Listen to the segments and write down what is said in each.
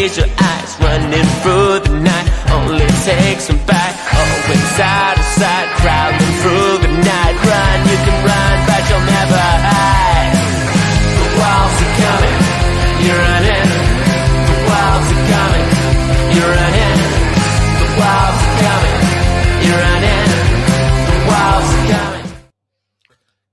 is your eyes running through the night. Only take some back. Always side to side, crowding through the night. Run, you can run, but you'll never hide. The walls are coming, you're running. The walls are coming, you're running. The walls are coming, you're running. The walls are coming.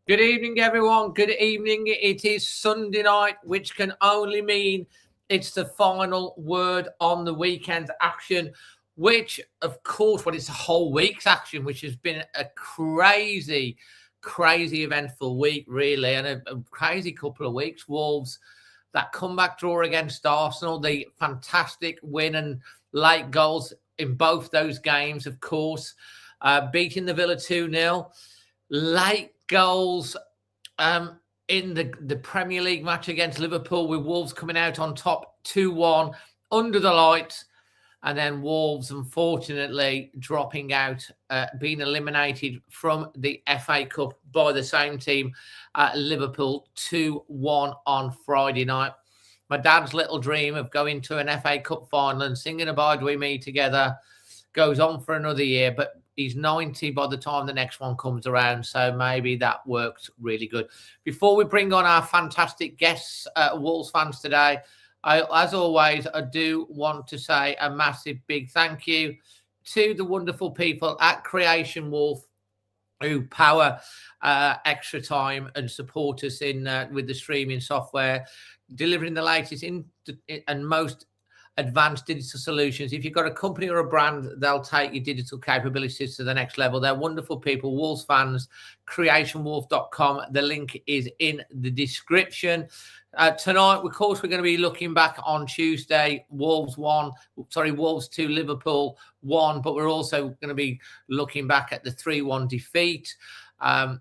Good evening, everyone. Good evening. It is Sunday night, which can only mean it's the final word on the weekend's action, which, of course, it's a whole week's action, which has been a crazy, crazy eventful week, really, and a crazy couple of weeks. Wolves, that comeback draw against Arsenal, the fantastic win and late goals in both those games, of course, beating the Villa 2-0, late goals in the Premier League match against Liverpool, with Wolves coming out on top 2-1 under the lights, and then Wolves unfortunately dropping out, being eliminated from the FA Cup by the same team, Liverpool 2-1 on Friday night. My dad's little dream of going to an FA Cup final and singing Abide With Me Together goes on for another year, but he's 90 by the time the next one comes around, so maybe that works really good. Before we bring on our fantastic guests, Wolves fans today, as always, I do want to say a massive big thank you to the wonderful people at Creation Wolf who power extra time and support us in with the streaming software, delivering the latest and most advanced digital solutions. If you've got a company or a brand, they'll take your digital capabilities to the next level. They're wonderful people. Wolves fans, creationwolf.com. The link is in the description. Tonight, of course, we're going to be looking back on Tuesday. Wolves 2, Liverpool 1, but we're also going to be looking back at the 3-1 defeat. A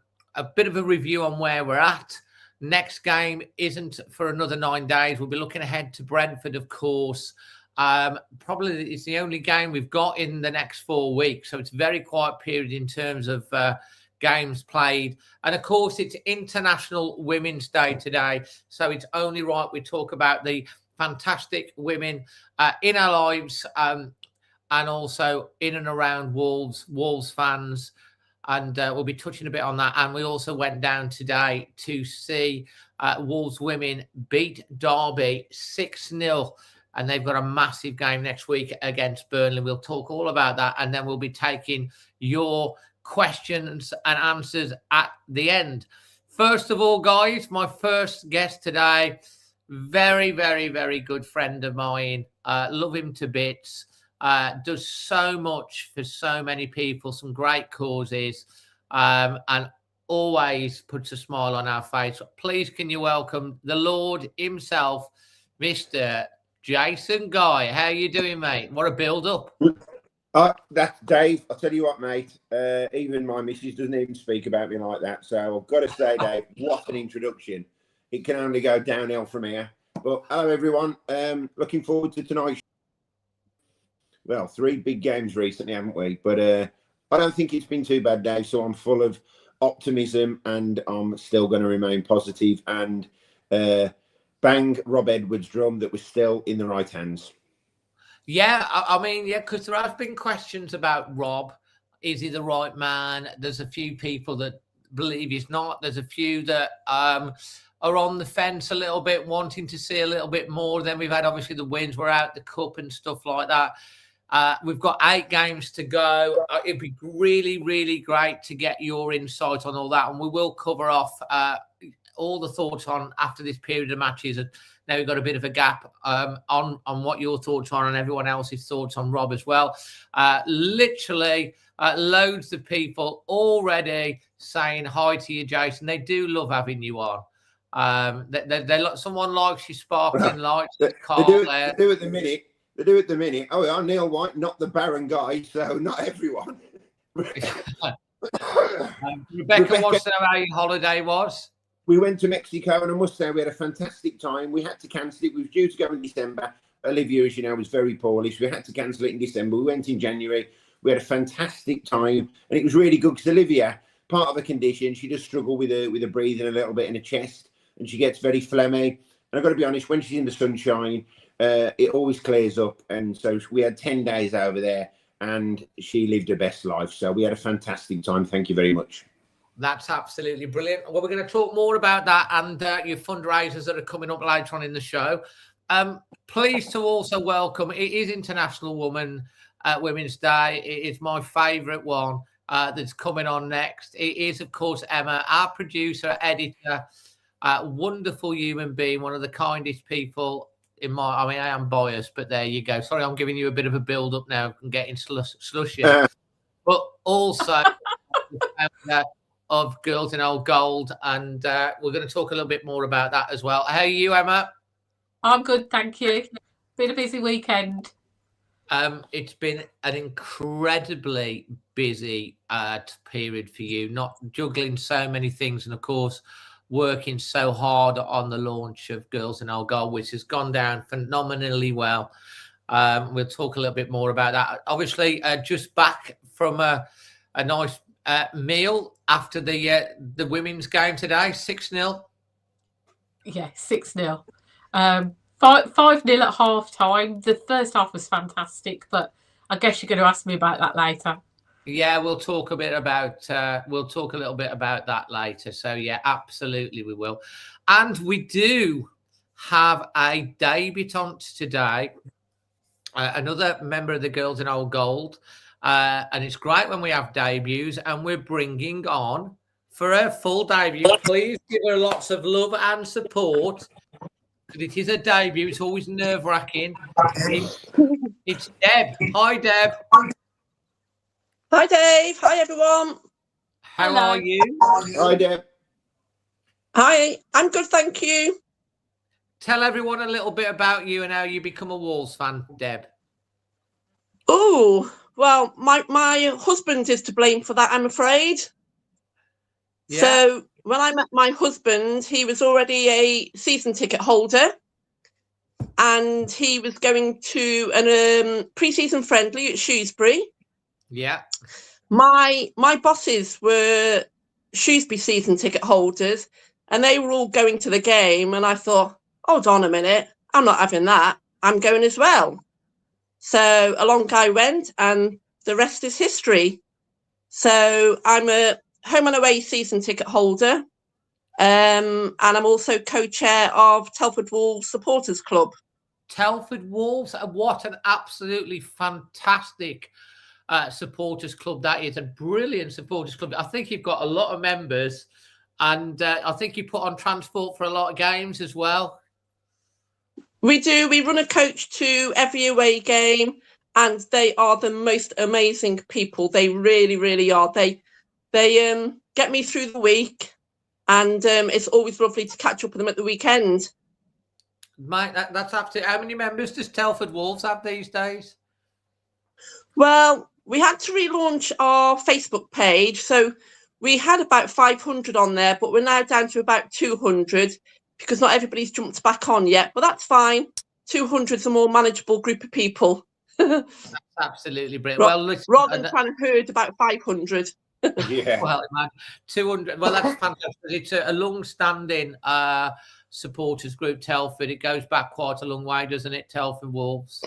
bit of a review on where we're at. Next game isn't for another 9 days. We'll be looking ahead to Brentford, of course. Probably it's the only game we've got in the next 4 weeks. So it's a very quiet period in terms of games played. And, of course, it's International Women's Day today. So it's only right we talk about the fantastic women in our lives and also in and around Wolves fans. And we'll be touching a bit on that. And we also went down today to see Wolves women beat Derby 6-0. And they've got a massive game next week against Burnley. We'll talk all about that. And then we'll be taking your questions and answers at the end. First of all, guys, my first guest today, very, very, very good friend of mine. Love him to bits. Does so much for so many people, some great causes, and always puts a smile on our face. Please, can you welcome the Lord himself, Mr. Jason Guy. How you doing, mate? What a build-up. That's Dave. I'll tell you what, mate. Even my missus doesn't even speak about me like that. So I've got to say, Dave, what an introduction. It can only go downhill from here. But hello, everyone. Looking forward to tonight's. Well, 3 big games recently, haven't we? But I don't think it's been too bad, Dave. So I'm full of optimism and I'm still going to remain positive and bang Rob Edwards' drum that was still in the right hands. Yeah, I mean, yeah, because there have been questions about Rob. Is he the right man? There's a few people that believe he's not. There's a few that are on the fence a little bit, wanting to see a little bit more. Then we've had, obviously, the wins. We're out the cup and stuff like that. We've got 8 games to go. It'd be really, really great to get your insight on all that. And we will cover off all the thoughts on after this period of matches. And now we've got a bit of a gap on what your thoughts are and everyone else's thoughts on Rob as well. Literally loads of people already saying hi to you, Jason. They do love having you on. Someone likes your sparkling lights. They do at the minute. They do at the minute. Oh, I'm Neil White, not the Baron guy, so not everyone. Rebecca wants to know how your holiday was. We went to Mexico, and I must say we had a fantastic time. We had to cancel it. We were due to go in December. Olivia, as you know, was very poorly, so we had to cancel it in December. We went in January. We had a fantastic time, and it was really good because Olivia, part of her condition, she does struggle with her breathing a little bit in her chest, and she gets very phlegmy. And I've got to be honest, when she's in the sunshine, it always clears up. And so we had 10 days over there, and she lived her best life. So we had a fantastic time. Thank you very much. That's absolutely brilliant. Well, we're going to talk more about that and your fundraisers that are coming up later on in the show. Pleased to also welcome, it is International Women's Day. It is my favourite one that's coming on next. It is, of course, Emma, our producer, editor, wonderful human being, one of the kindest people I am biased, but there you go. Sorry, I'm giving you a bit of a build-up now and getting slushy. But also of Girls in Old Gold, and we're going to talk a little bit more about that as well. How are you, Emma? I'm good, thank you. Been a busy weekend. It's been an incredibly busy period for you, not juggling so many things, and of course working so hard on the launch of Girls in Old Gold, which has gone down phenomenally well. We'll talk a little bit more about that. Obviously, just back from a nice meal after the women's game today, 6-0. Yeah, 6-0. 5-0 at half time. The first half was fantastic, but I guess you're going to ask me about that later. Yeah, we'll talk a little bit about that later. So yeah, absolutely we will. And we do have a debutante today, another member of the Girls in Old Gold. And it's great when we have debuts, and we're bringing on for her full debut. Please give her lots of love and support. It is a debut. It's always nerve-wracking. It's Deb. Hi, Deb. Hi, Dave. Hi, everyone. How are you? Hi, Deb. Hi, I'm good, thank you. Tell everyone a little bit about you and how you become a Wolves fan, Deb. Oh, well, my husband is to blame for that, I'm afraid. Yeah. So when I met my husband, he was already a season ticket holder, and he was going to a pre-season friendly at Shrewsbury. Yeah. My bosses were Shrewsbury season ticket holders, and they were all going to the game, and I thought, hold on a minute, I'm not having that. I'm going as well. So along I went, and the rest is history. So I'm a home and away season ticket holder, and I'm also co-chair of Telford Wolves Supporters Club. Telford Wolves, what an absolutely fantastic supporters club that is. A brilliant supporters club. I think you've got a lot of members, and I think you put on transport for a lot of games as well. We do. We run a coach to every away game, and they are the most amazing people. They really, really are. They get me through the week, and it's always lovely to catch up with them at the weekend. Mate, that's absolutely. How many members does Telford Wolves have these days? Well, we had to relaunch our Facebook page, so we had about 500 on there, but we're now down to about 200 because not everybody's jumped back on yet. But that's fine. 200 is a more manageable group of people. That's absolutely brilliant. Well, listen, rather than trying to herd about 500. Yeah. Well, man, 200. Well, that's fantastic. It's a long-standing supporters group, Telford. It goes back quite a long way, doesn't it, Telford Wolves?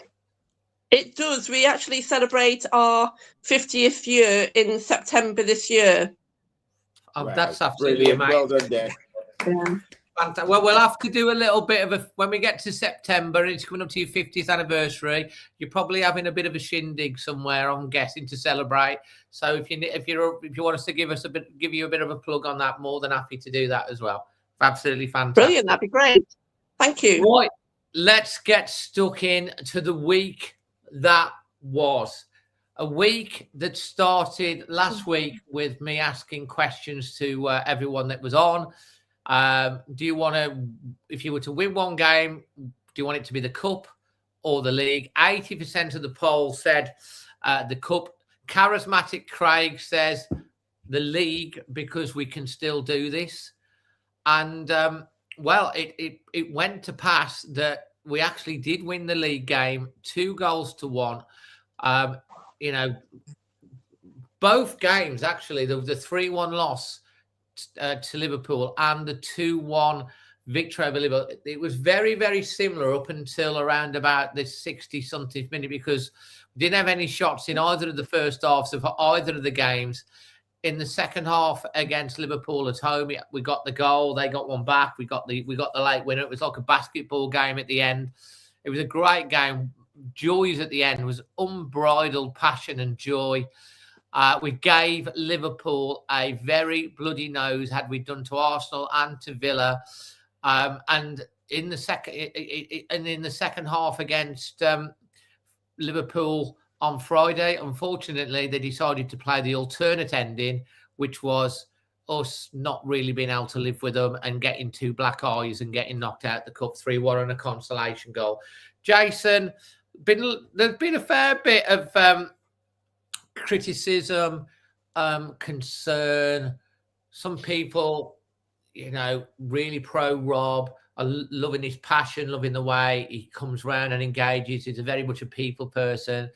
It does. We actually celebrate our 50th year in September this year. Oh, Wow. That's absolutely amazing. Well done, Deb. Yeah. Fantastic. Well, we'll have to do a little bit of when we get to September, and it's coming up to your 50th anniversary. You're probably having a bit of a shindig somewhere, I'm guessing, to celebrate. So if you want us to give you a bit of a plug on that, more than happy to do that as well. Absolutely fantastic. Brilliant. That'd be great. Thank you. Right, let's get stuck in to the week that was. A week that started last week with me asking questions to everyone that was on. Do you want to, if you were to win one game, do you want it to be the cup or the league? 80% of the poll said the cup. Charismatic Craig says the league because we can still do this. And well, it went to pass that we actually did win the league game 2-1. You know, both games actually, the 3-1 loss to Liverpool and the 2-1 victory over Liverpool. It was very, very similar up until around about the 60-something minute, because we didn't have any shots in either of the first halves of either of the games. In the second half against Liverpool at home, we got the goal. They got one back. We got the late winner. It was like a basketball game at the end. It was a great game. Joys at the end. It was unbridled passion and joy. We gave Liverpool a very bloody nose, had we done to Arsenal and to Villa. And in the second half against Liverpool on Friday, unfortunately, they decided to play the alternate ending, which was us not really being able to live with them and getting 2 black eyes and getting knocked out the cup 3-1 on a consolation goal. Jason, there's been a fair bit of criticism, concern. Some people, really pro Rob, are loving his passion, loving the way he comes around and engages. He's a very much a people person.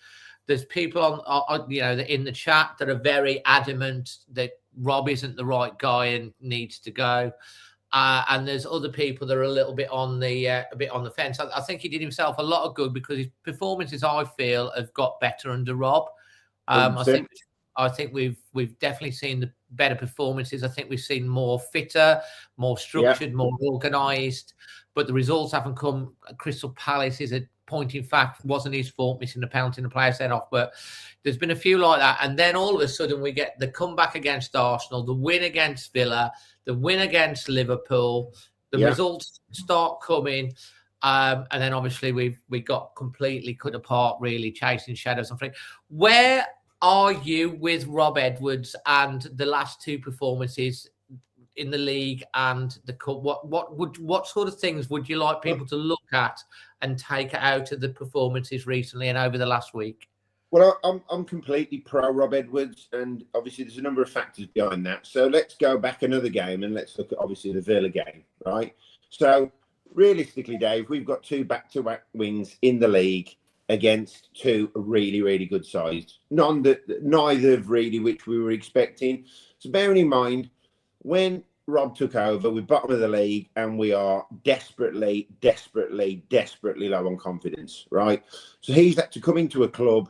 There's people on in the chat that are very adamant that Rob isn't the right guy and needs to go. And there's other people that are a little bit on the fence. I think he did himself a lot of good, because his performances, I feel, have got better under Rob. I think we've definitely seen the better performances. I think we've seen more fitter, more structured, more organised. But the results haven't come. Crystal Palace is a point in fact. Wasn't his fault, missing a penalty and the player sent off. But there's been a few like that. And then all of a sudden we get the comeback against Arsenal, the win against Villa, the win against Liverpool. The results start coming. And then obviously we got completely cut apart, really chasing shadows. Where are you with Rob Edwards and the last 2 performances in the league and the cup? What sort of things would you like people to look at and take out of the performances recently and over the last week? Well, I'm completely pro Rob Edwards, and obviously there's a number of factors behind that. So let's go back another game and let's look at obviously the Villa game, right? So realistically, Dave, we've got 2 back-to-back wins in the league against 2 really, really good sides. Neither of really which we were expecting. So bearing in mind, when Rob took over, we're bottom of the league and we are desperately, desperately, desperately low on confidence, right? So he's had to come into a club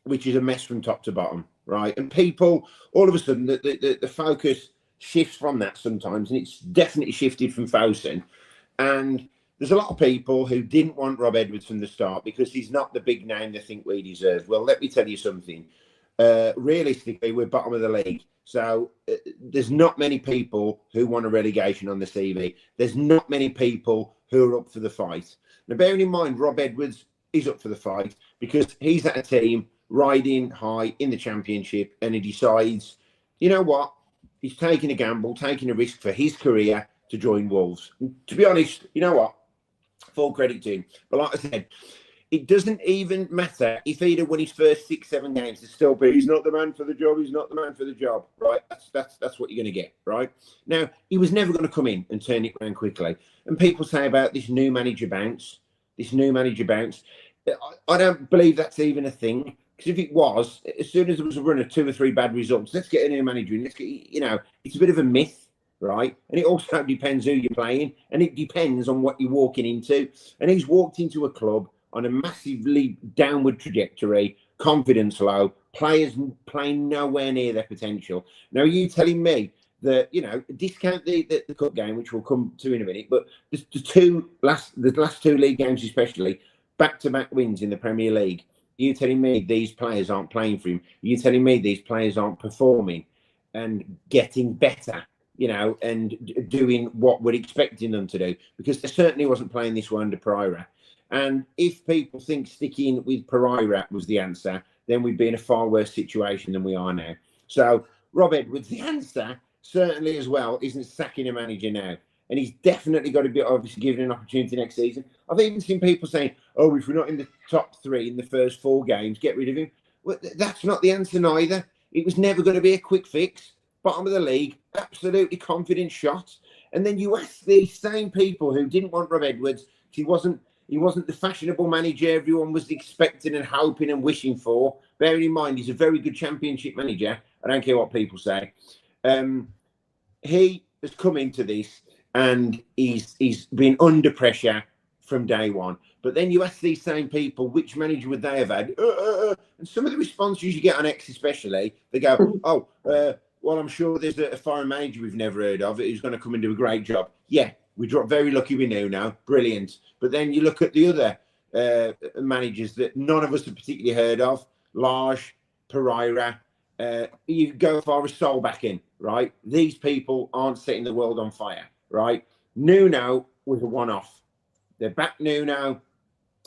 which is a mess from top to bottom, right? And people, all of a sudden, the focus shifts from that sometimes, and it's definitely shifted from Fosun. And there's a lot of people who didn't want Rob Edwards from the start because he's not the big name they think we deserve. Well, let me tell you something. Realistically, we're bottom of the league. So there's not many people who want a relegation on the CV. There's not many people who are up for the fight. Now, bearing in mind, Rob Edwards is up for the fight because he's at a team riding high in the Championship, and he decides, you know what? He's taking a gamble, taking a risk for his career to join Wolves. And to be honest, you know what? Full credit to him. But like I said, it doesn't even matter if he'd have won his first 6-7 games to still be, he's not the man for the job, he's not the man for the job, right? That's what you're going to get, right? Now, he was never going to come in and turn it around quickly. And people say about this new manager bounce, I don't believe that's even a thing. Because if it was, as soon as there was a run of 2 or 3 bad results, let's get a new manager in. Let's get, it's a bit of a myth, right? And it also depends who you're playing, and it depends on what you're walking into. And he's walked into a club on a massively downward trajectory, confidence low, players playing nowhere near their potential. Now, are you telling me that, discount the cup game, which we'll come to in a minute, but the last 2 league games especially, back-to-back wins in the Premier League, you telling me these players aren't playing for him? You telling me these players aren't performing and getting better, and doing what we're expecting them to do? Because they certainly wasn't playing this way under Pereira. And if people think sticking with Pereira was the answer, then we'd be in a far worse situation than we are now. So Rob Edwards, the answer certainly as well isn't sacking a manager now. And he's definitely got to be obviously given an opportunity next season. I've even seen people saying, oh, if we're not in the top 3 in the first 4 games, get rid of him. Well, that's not the answer neither. It was never going to be a quick fix. Bottom of the league, absolutely confident shot. And then you ask these same people who didn't want Rob Edwards, he wasn't the fashionable manager everyone was expecting and hoping and wishing for. Bearing in mind, he's a very good Championship manager. I don't care what people say. He has come into this and he's been under pressure from day one. But then you ask these same people, which manager would they have had? And some of the responses you get on X especially, they go, oh, well, I'm sure there's a foreign manager we've never heard of who's going to come and do a great job. Yeah, we dropped very lucky we knew now. Brilliant. But then you look at the other managers that none of us have particularly heard of, Lage, Pereira, you go as far as Solbakken, right? These people aren't setting the world on fire, right? Nuno was a one-off. They're back Nuno.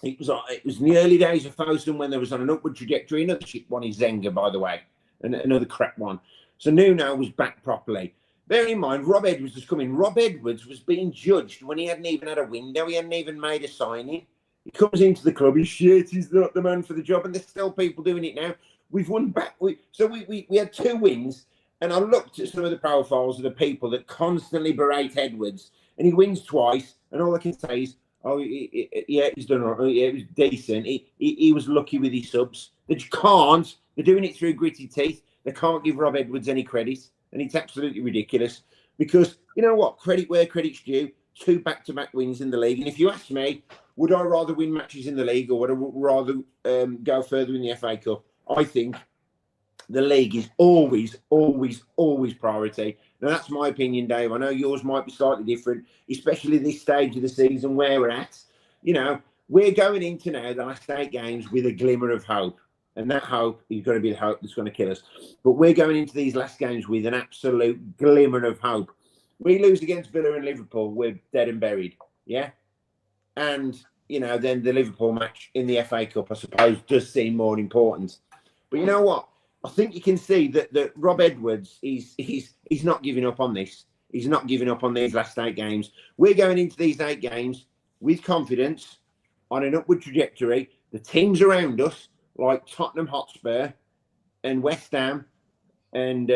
It was in the early days of Fosun when there was on an upward trajectory. Another shit one is Zenga, by the way, and another crap one. So Nuno was back properly. Bear in mind, Rob Edwards was coming. Rob Edwards was being judged when he hadn't even had a window. He hadn't even made a signing. He comes into the club. He's shit. He's not the man for the job. And there's still people doing it now. We've won back. So we had 2 wins. And I looked at some of the profiles of the people that constantly berate Edwards. And he wins twice. And all I can say is, oh, yeah, he's done all right. Yeah, it was decent. He was lucky with his subs. They just can't. They're doing it through gritty teeth. They can't give Rob Edwards any credit. And it's absolutely ridiculous. Because, you know what? Credit where credit's due. 2 back-to-back wins in the league. And if you ask me, would I rather win matches in the league or would I rather go further in the FA Cup? I think the league is always, always, always priority. Now, that's my opinion, Dave. I know yours might be slightly different, especially this stage of the season where we're at. You know, we're going into now the last 8 games with a glimmer of hope. And that hope is going to be the hope that's going to kill us. But we're going into these last games with an absolute glimmer of hope. We lose against Villa and Liverpool, we're dead and buried. Yeah? And, you know, then the Liverpool match in the FA Cup, I suppose, does seem more important. But you know what? I think you can see that Rob Edwards, he's not giving up on this. He's not giving up on these last 8 games. We're going into these 8 games with confidence on an upward trajectory. The teams around us, like Tottenham Hotspur and West Ham and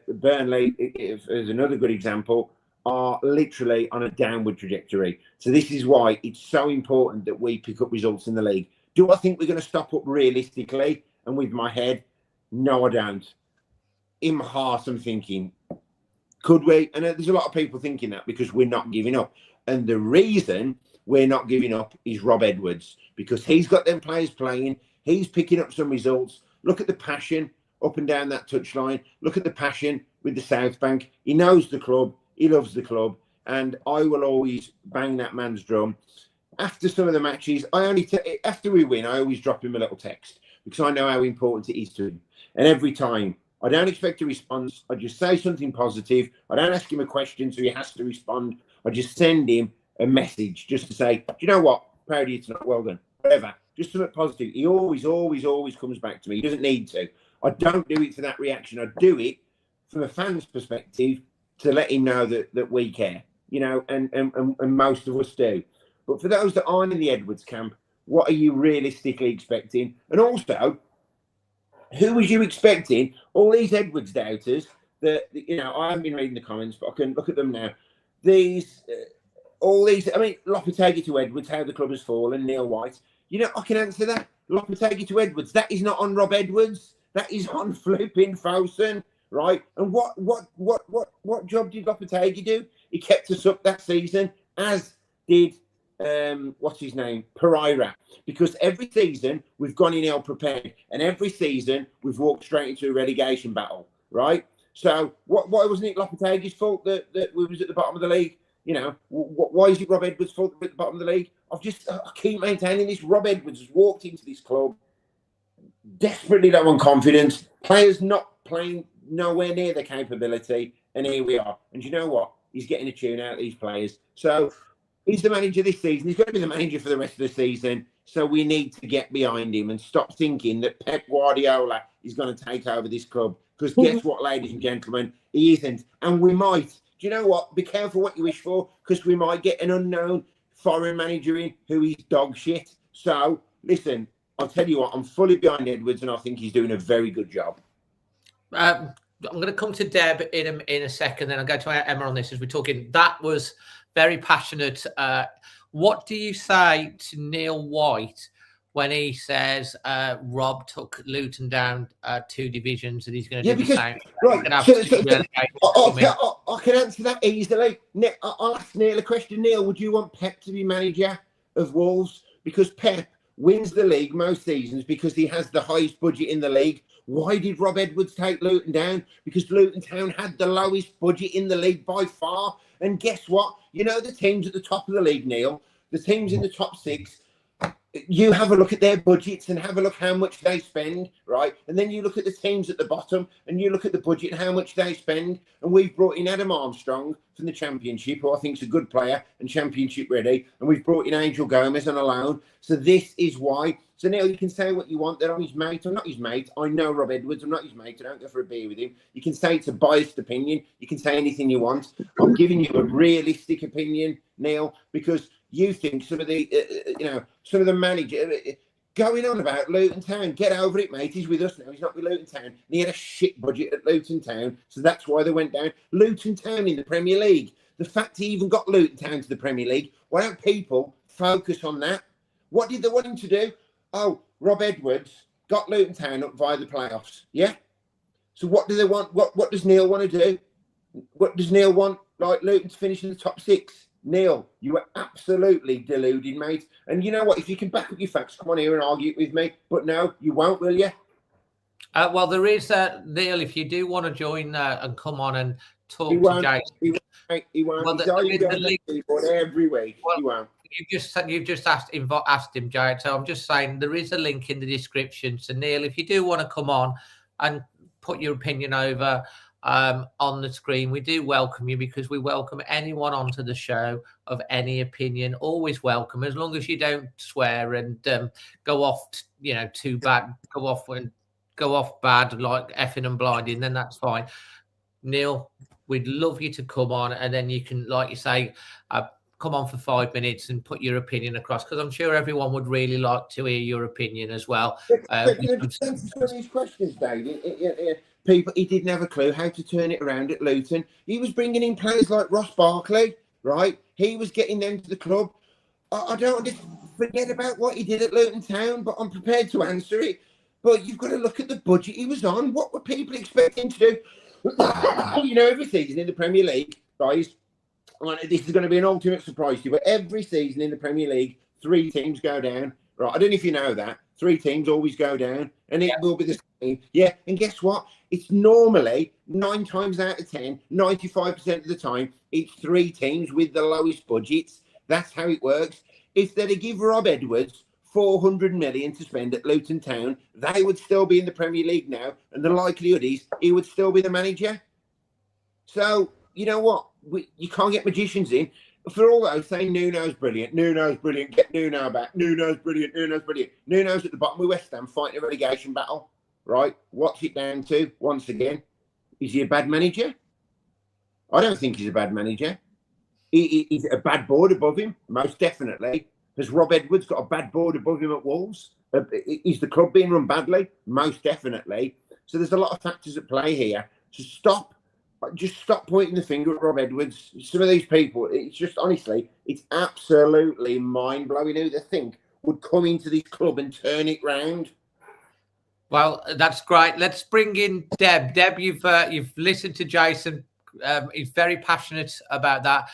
Burnley, is another good example, are literally on a downward trajectory. So this is why it's so important that we pick up results in the league. Do I think we're going to stop up realistically? And with my head, no, I don't. In my heart, I'm thinking, could we? And there's a lot of people thinking that because we're not giving up. And the reason we're not giving up is Rob Edwards, because he's got them players playing. He's picking up some results. Look at the passion up and down that touchline. Look at the passion with the South Bank. He knows the club. He loves the club. And I will always bang that man's drum. After some of the matches, after we win, I always drop him a little text because I know how important it is to him. And every time, I don't expect a response. I just say something positive. I don't ask him a question so he has to respond. I just send him a message just to say, do you know what? Proud of you tonight. Well done. Whatever. Just something positive. He always, always, always comes back to me. He doesn't need to. I don't do it for that reaction. I do it from a fan's perspective to let him know that we care, you know, and most of us do. But for those that aren't in the Edwards camp, what are you realistically expecting? And also, who was you expecting? All these Edwards doubters that, you know, I haven't been reading the comments, but I can look at them now. All these, I mean, Lopetegui to Edwards, how the club has fallen, Neil White. You know, I can answer that. Lopetegui to Edwards, that is not on Rob Edwards. That is on flipping Fosun, right? And what job did Lopetegui do? He kept us up that season, as did what's his name, Pereira, because every season we've gone in ill prepared, and every season we've walked straight into a relegation battle, right? So why wasn't it Lopetegui's fault that we was at the bottom of the league? You know, why is it Rob Edwards' fault that we're at the bottom of the league? I keep maintaining this. Rob Edwards has walked into this club desperately low on confidence, players not playing nowhere near their capability, and here we are. And you know what? He's getting a tune out of these players. So he's the manager this season. He's going to be the manager for the rest of the season. So we need to get behind him and stop thinking that Pep Guardiola is going to take over this club. Because guess what, ladies and gentlemen? He isn't. And we might. Do you know what? Be careful what you wish for, because we might get an unknown foreign manager in who is dog shit. So, listen, I'll tell you what, I'm fully behind Edwards and I think he's doing a very good job. I'm going to come to Deb in a second, then I'll go to Emma on this as we're talking. That was very passionate. What do you say to Neil White when he says Rob took Luton down 2 divisions and he's going to do the same. Right. I can answer that easily. I'll ask Neil a question. Neil, would you want Pep to be manager of Wolves? Because Pep wins the league most seasons because he has the highest budget in the league. Why did Rob Edwards take Luton down? Because Luton Town had the lowest budget in the league by far. And guess what? You know the teams at the top of the league, Neil, the teams in the top 6, you have a look at their budgets and have a look how much they spend, right? And then you look at the teams at the bottom and you look at the budget and how much they spend. And we've brought in Adam Armstrong from the Championship, who I think is a good player and Championship ready. And we've brought in Angel Gomez on a loan. So this is why. So Neil, you can say what you want. That I'm his mate. I'm not his mate. I know Rob Edwards. I'm not his mate. I don't go for a beer with him. You can say it's a biased opinion. You can say anything you want. I'm giving you a realistic opinion, Neil, because you think some of the manager going on about Luton Town. Get over it, mate. He's with us now. He's not with Luton Town. And he had a shit budget at Luton Town, so that's why they went down. Luton Town in the Premier League. The fact he even got Luton Town to the Premier League. Why don't people focus on that? What did they want him to do? Oh, Rob Edwards got Luton Town up via the playoffs. Yeah. So what do they want? What does Neil want to do? What does Neil want? Like Luton to finish in the top 6? Neil, you are absolutely deluded, mate. And you know what? If you can back up your facts, come on here and argue it with me. But no, you won't, will you? Well, there is, Neil, if you do want to join and come on and talk to Jason. He won't. Well, every week. Well, he won't. You've just asked him, Jay. So I'm just saying there is a link in the description. So Neil, if you do want to come on and put your opinion over on the screen, we do welcome you, because we welcome anyone onto the show of any opinion. Always welcome, as long as you don't swear and go off, too bad. Go off bad, like effing and blinding. Then that's fine. Neil, we'd love you to come on, and then you can, like you say, come on for 5 minutes and put your opinion across, because I'm sure everyone would really like to hear your opinion as well. Some of these questions, David. People, he didn't have a clue how to turn it around at Luton. He was bringing in players like Ross Barkley, right? He was getting them to the club. I don't want to forget about what he did at Luton Town, but I'm prepared to answer it. But you've got to look at the budget he was on. What were people expecting to do? Every season in the Premier League, guys, this is going to be an ultimate surprise to you, but every season in the Premier League, 3 teams go down. Right? I don't know if you know that. 3 teams always go down, and it will be the same. Yeah, and guess what? It's normally 9 times out of 10, 95% of the time, it's 3 teams with the lowest budgets. That's how it works. If they'd give Rob Edwards 400 million to spend at Luton Town, they would still be in the Premier League now, and the likelihood is he would still be the manager. So, you know what? You can't get magicians in. For all those saying Nuno's brilliant, get Nuno back, Nuno's brilliant. Nuno's at the bottom with West Ham fighting a relegation battle, right? What's it down to, once again? Is he a bad manager? I don't think he's a bad manager. He's a bad board above him, most definitely. Has Rob Edwards got a bad board above him at Wolves? Is the club being run badly? Most definitely. So there's a lot of factors at play here. So just stop pointing the finger at Rob Edwards. Some of these people, it's just, honestly, it's absolutely mind-blowing who they think would come into this club and turn it round. Well, that's great. Let's bring in Deb. Deb, you've listened to Jason. He's very passionate about that.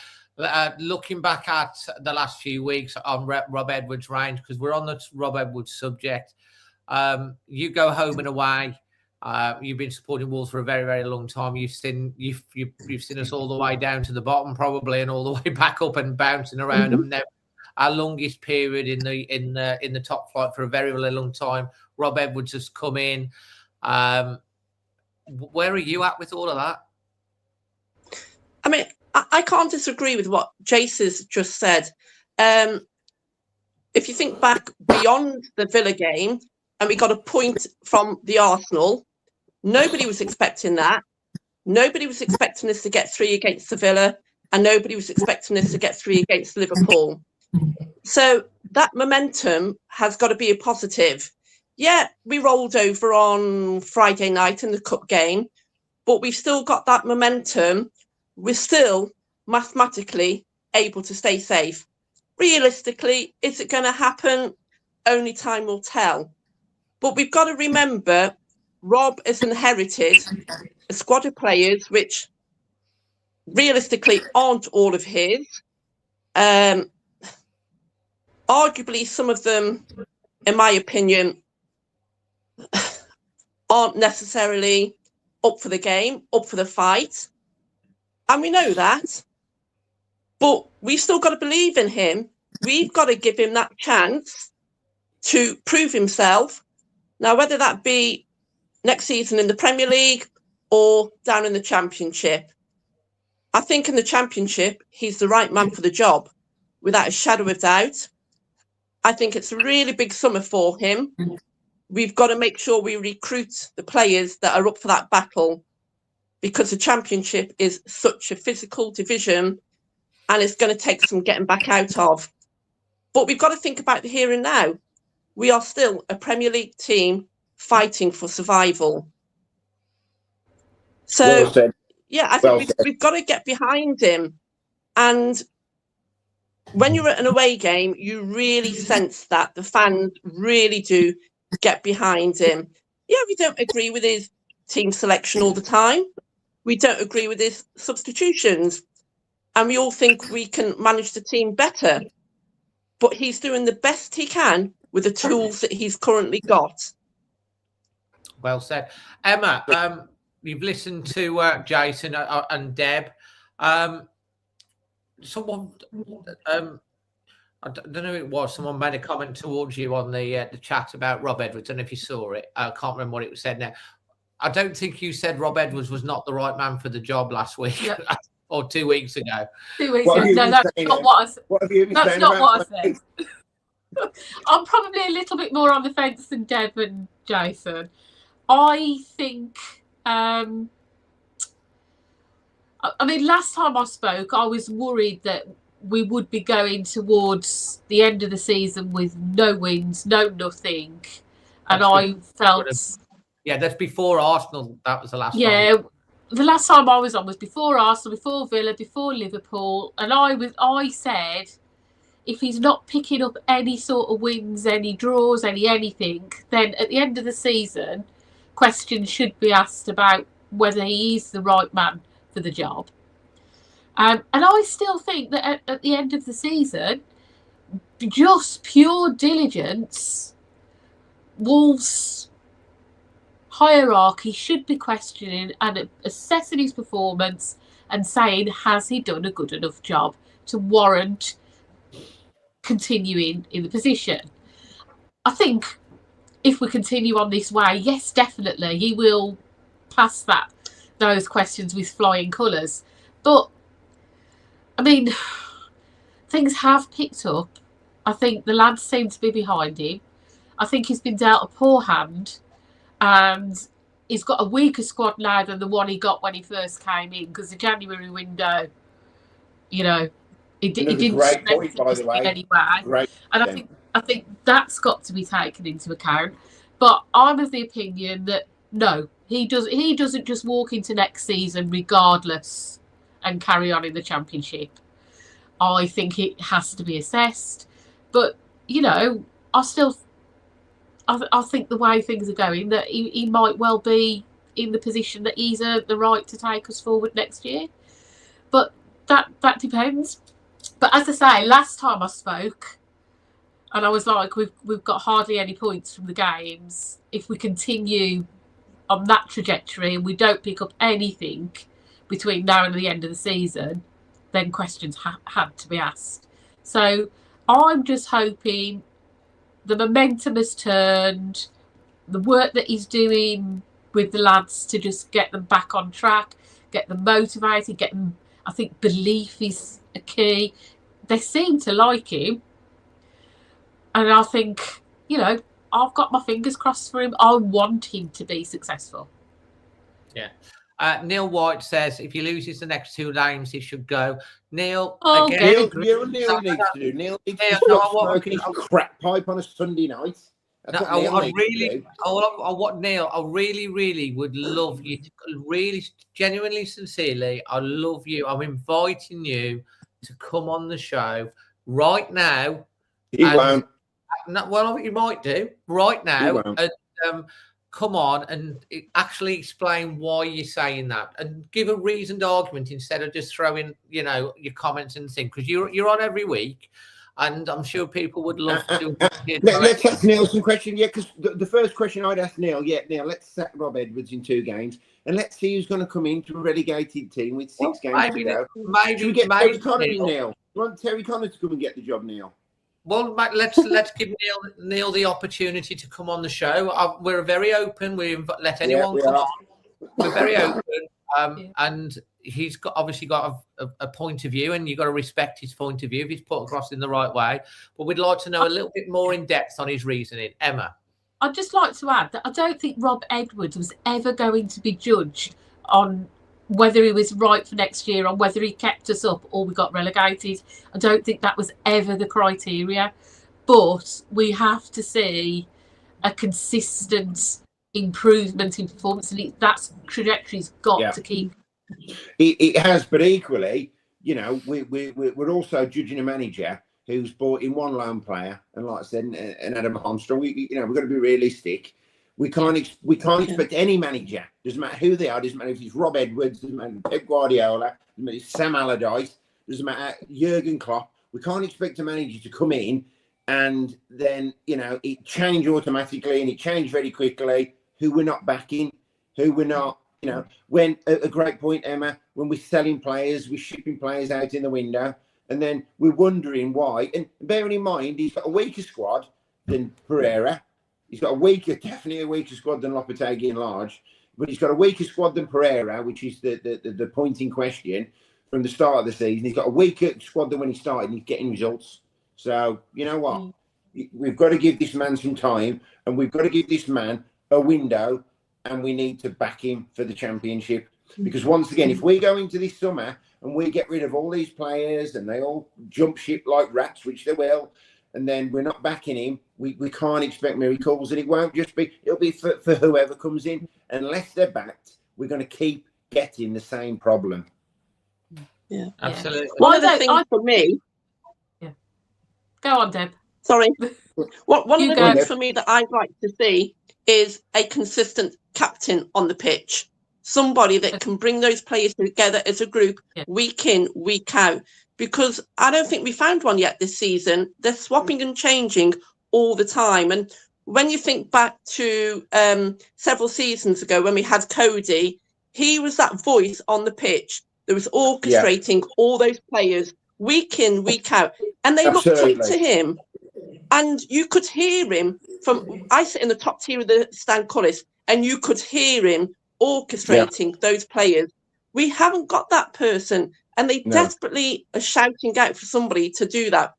Looking back at the last few weeks on Rob Edwards' range, because we're on the Rob Edwards subject. You go home and away. You've been supporting Wolves for a very, very long time. You've seen us all the way down to the bottom, probably, and all the way back up and bouncing around. Mm-hmm. And our longest period in the top flight for a very, very long time. Rob Edwards has come in. Where are you at with all of that? I mean, I can't disagree with what Jason's just said. If you think back beyond the Villa game, and we got a point from the Arsenal, nobody was expecting that. Nobody was expecting us to get 3 against the Villa, and nobody was expecting us to get 3 against Liverpool. So that momentum has got to be a positive. Yeah, we rolled over on Friday night in the cup game, but we've still got that momentum. We're still mathematically able to stay safe. Realistically, is it going to happen? only time will tell. But we've got to remember, Rob has inherited a squad of players which realistically aren't all of his. Arguably, some of them, in my opinion, aren't necessarily up for the game, up for the fight. And we know that. But we've still got to believe in him. We've got to give him that chance to prove himself. Now, whether that be next season in the Premier League or down in the Championship, I think in the Championship, he's the right man for the job, without a shadow of doubt. I think it's a really big summer for him. We've got to make sure we recruit the players that are up for that battle, because the Championship is such a physical division and it's going to take some getting back out of. But we've got to think about the here and now. We are still a Premier League team fighting for survival. So, Well said. yeah, I think we've got to get behind him. And when you're at an away game, you really sense that the fans really do get behind him. Yeah, we don't agree with his team selection all the time. We don't agree with his substitutions. And we all think we can manage the team better. But he's doing the best he can with the tools that he's currently got. Well said. Emma, you've listened to Jason and Deb. Someone, I don't know who it was, someone made a comment towards you on the chat about Rob Edwards. I don't know if you saw it. I can't remember what it was said now. I don't think you said Rob Edwards was not the right man for the job last week. Yep. Or 2 weeks ago. 2 weeks ago. No, that's not what I said. That's not what I said. I'm probably a little bit more on the fence than Deb and Jason. I think, I mean, last time I spoke, I was worried that we would be going towards the end of the season with no wins, no nothing. And I felt... Yeah, that's before Arsenal. That was the last time. Yeah, the last time I was on was before Arsenal, before Villa, before Liverpool. And I said, if he's not picking up any sort of wins, any draws, anything, then at the end of the season, questions should be asked about whether he is the right man for the job. And I still think that at the end of the season, just pure diligence, Wolves' hierarchy should be questioning and assessing his performance and saying, has he done a good enough job to warrant continuing in the position? I think if we continue on this way, yes, definitely, he will pass those questions with flying colours. But, I mean, things have picked up. I think the lads seem to be behind him. I think he's been dealt a poor hand. And he's got a weaker squad now than the one he got when he first came in, because the January window, you know, he didn't great point, by the way. Anyway. Great. And I think that's got to be taken into account. But I'm of the opinion that no, he doesn't just walk into next season regardless and carry on in the Championship. I think it has to be assessed. But, you know, I think the way things are going, that he might well be in the position that he's earned the right to take us forward next year. But that depends. But as I say, last time I spoke, and I was like, we've got hardly any points from the games. If we continue on that trajectory and we don't pick up anything between now and the end of the season, then questions had to be asked. So I'm just hoping the momentum has turned, the work that he's doing with the lads to just get them back on track, get them motivated, get them, I think belief is a key. They seem to like him. And I think, you know, I've got my fingers crossed for him. I want him to be successful. Yeah. Neil White says if he loses the next 2 games, he should go. Neil, again, Neil needs to do. Neil needs to stop smoking his crack pipe on a Sunday night. That's what Neil I really would love you to really genuinely, sincerely. I love you. I'm inviting you to come on the show right now. He won't. Well, you might do right You now. won't. And, come on and actually explain why you're saying that, and give a reasoned argument instead of just throwing, your comments and things. Because you're on every week, and I'm sure people would love to. Let's ask Neil some questions. Yeah, because the first question I'd ask Neil. Yeah, Neil, let's sack Rob Edwards in 2 games, and let's see who's going to come into a relegated team with 6 games to go. Should we get Terry Connor in, Neil? You want Terry Connor to come and get the job, Neil? Well, Mate, let's give Neil the opportunity to come on the show. We're very open. We let anyone come on. We're very open, and he's obviously got a point of view, and you've got to respect his point of view if he's put across in the right way. But we'd like to know a little bit more in depth on his reasoning. Emma, I'd just like to add that I don't think Rob Edwards was ever going to be judged on whether he was right for next year, or whether he kept us up or we got relegated. I don't think that was ever the criteria. But we have to see a consistent improvement in performance, and that trajectory's got to keep. It has, but equally, we're also judging a manager who's brought in 1 loan player, and like I said, and Adam Armstrong. We've got to be realistic. We can't expect any manager, doesn't matter who they are, doesn't matter if it's Rob Edwards, doesn't matter Pep Guardiola, doesn't matter if it's Sam Allardyce, doesn't matter Jurgen Klopp. We can't expect a manager to come in and then, it change automatically, and it changed very quickly, who we're not backing, who we're not, when a great point, Emma, when we're selling players, we're shipping players out in the window, and then we're wondering why. And bearing in mind, he's got a weaker squad than Pereira. He's got definitely a weaker squad than Lopetegui in large, but he's got a weaker squad than Pereira, which is the point in question from the start of the season. He's got a weaker squad than when he started, and he's getting results. So, you know what? We've got to give this man some time, and we've got to give this man a window, and we need to back him for the championship. Because once again, if we go into this summer and we get rid of all these players and they all jump ship like rats, which they will, and then we're not backing him, we can't expect miracles, and it won't just be, it'll be for whoever comes in. Unless they're backed, we're going to keep getting the same problem. Yeah, absolutely. One of the things for me... Yeah. Go on, Deb. Sorry. One of the things for me that I'd like to see is a consistent captain on the pitch. Somebody that can bring those players together as a group week in, week out. Because I don't think we found one yet this season. They're swapping and changing all the time. And when you think back to several seasons ago when we had Cody, he was that voice on the pitch that was orchestrating all those players week in, week out. And they looked up to him. And you could hear him I sit in the top tier of the stand colours, and you could hear him orchestrating those players. We haven't got that person, and they desperately are shouting out for somebody to do that.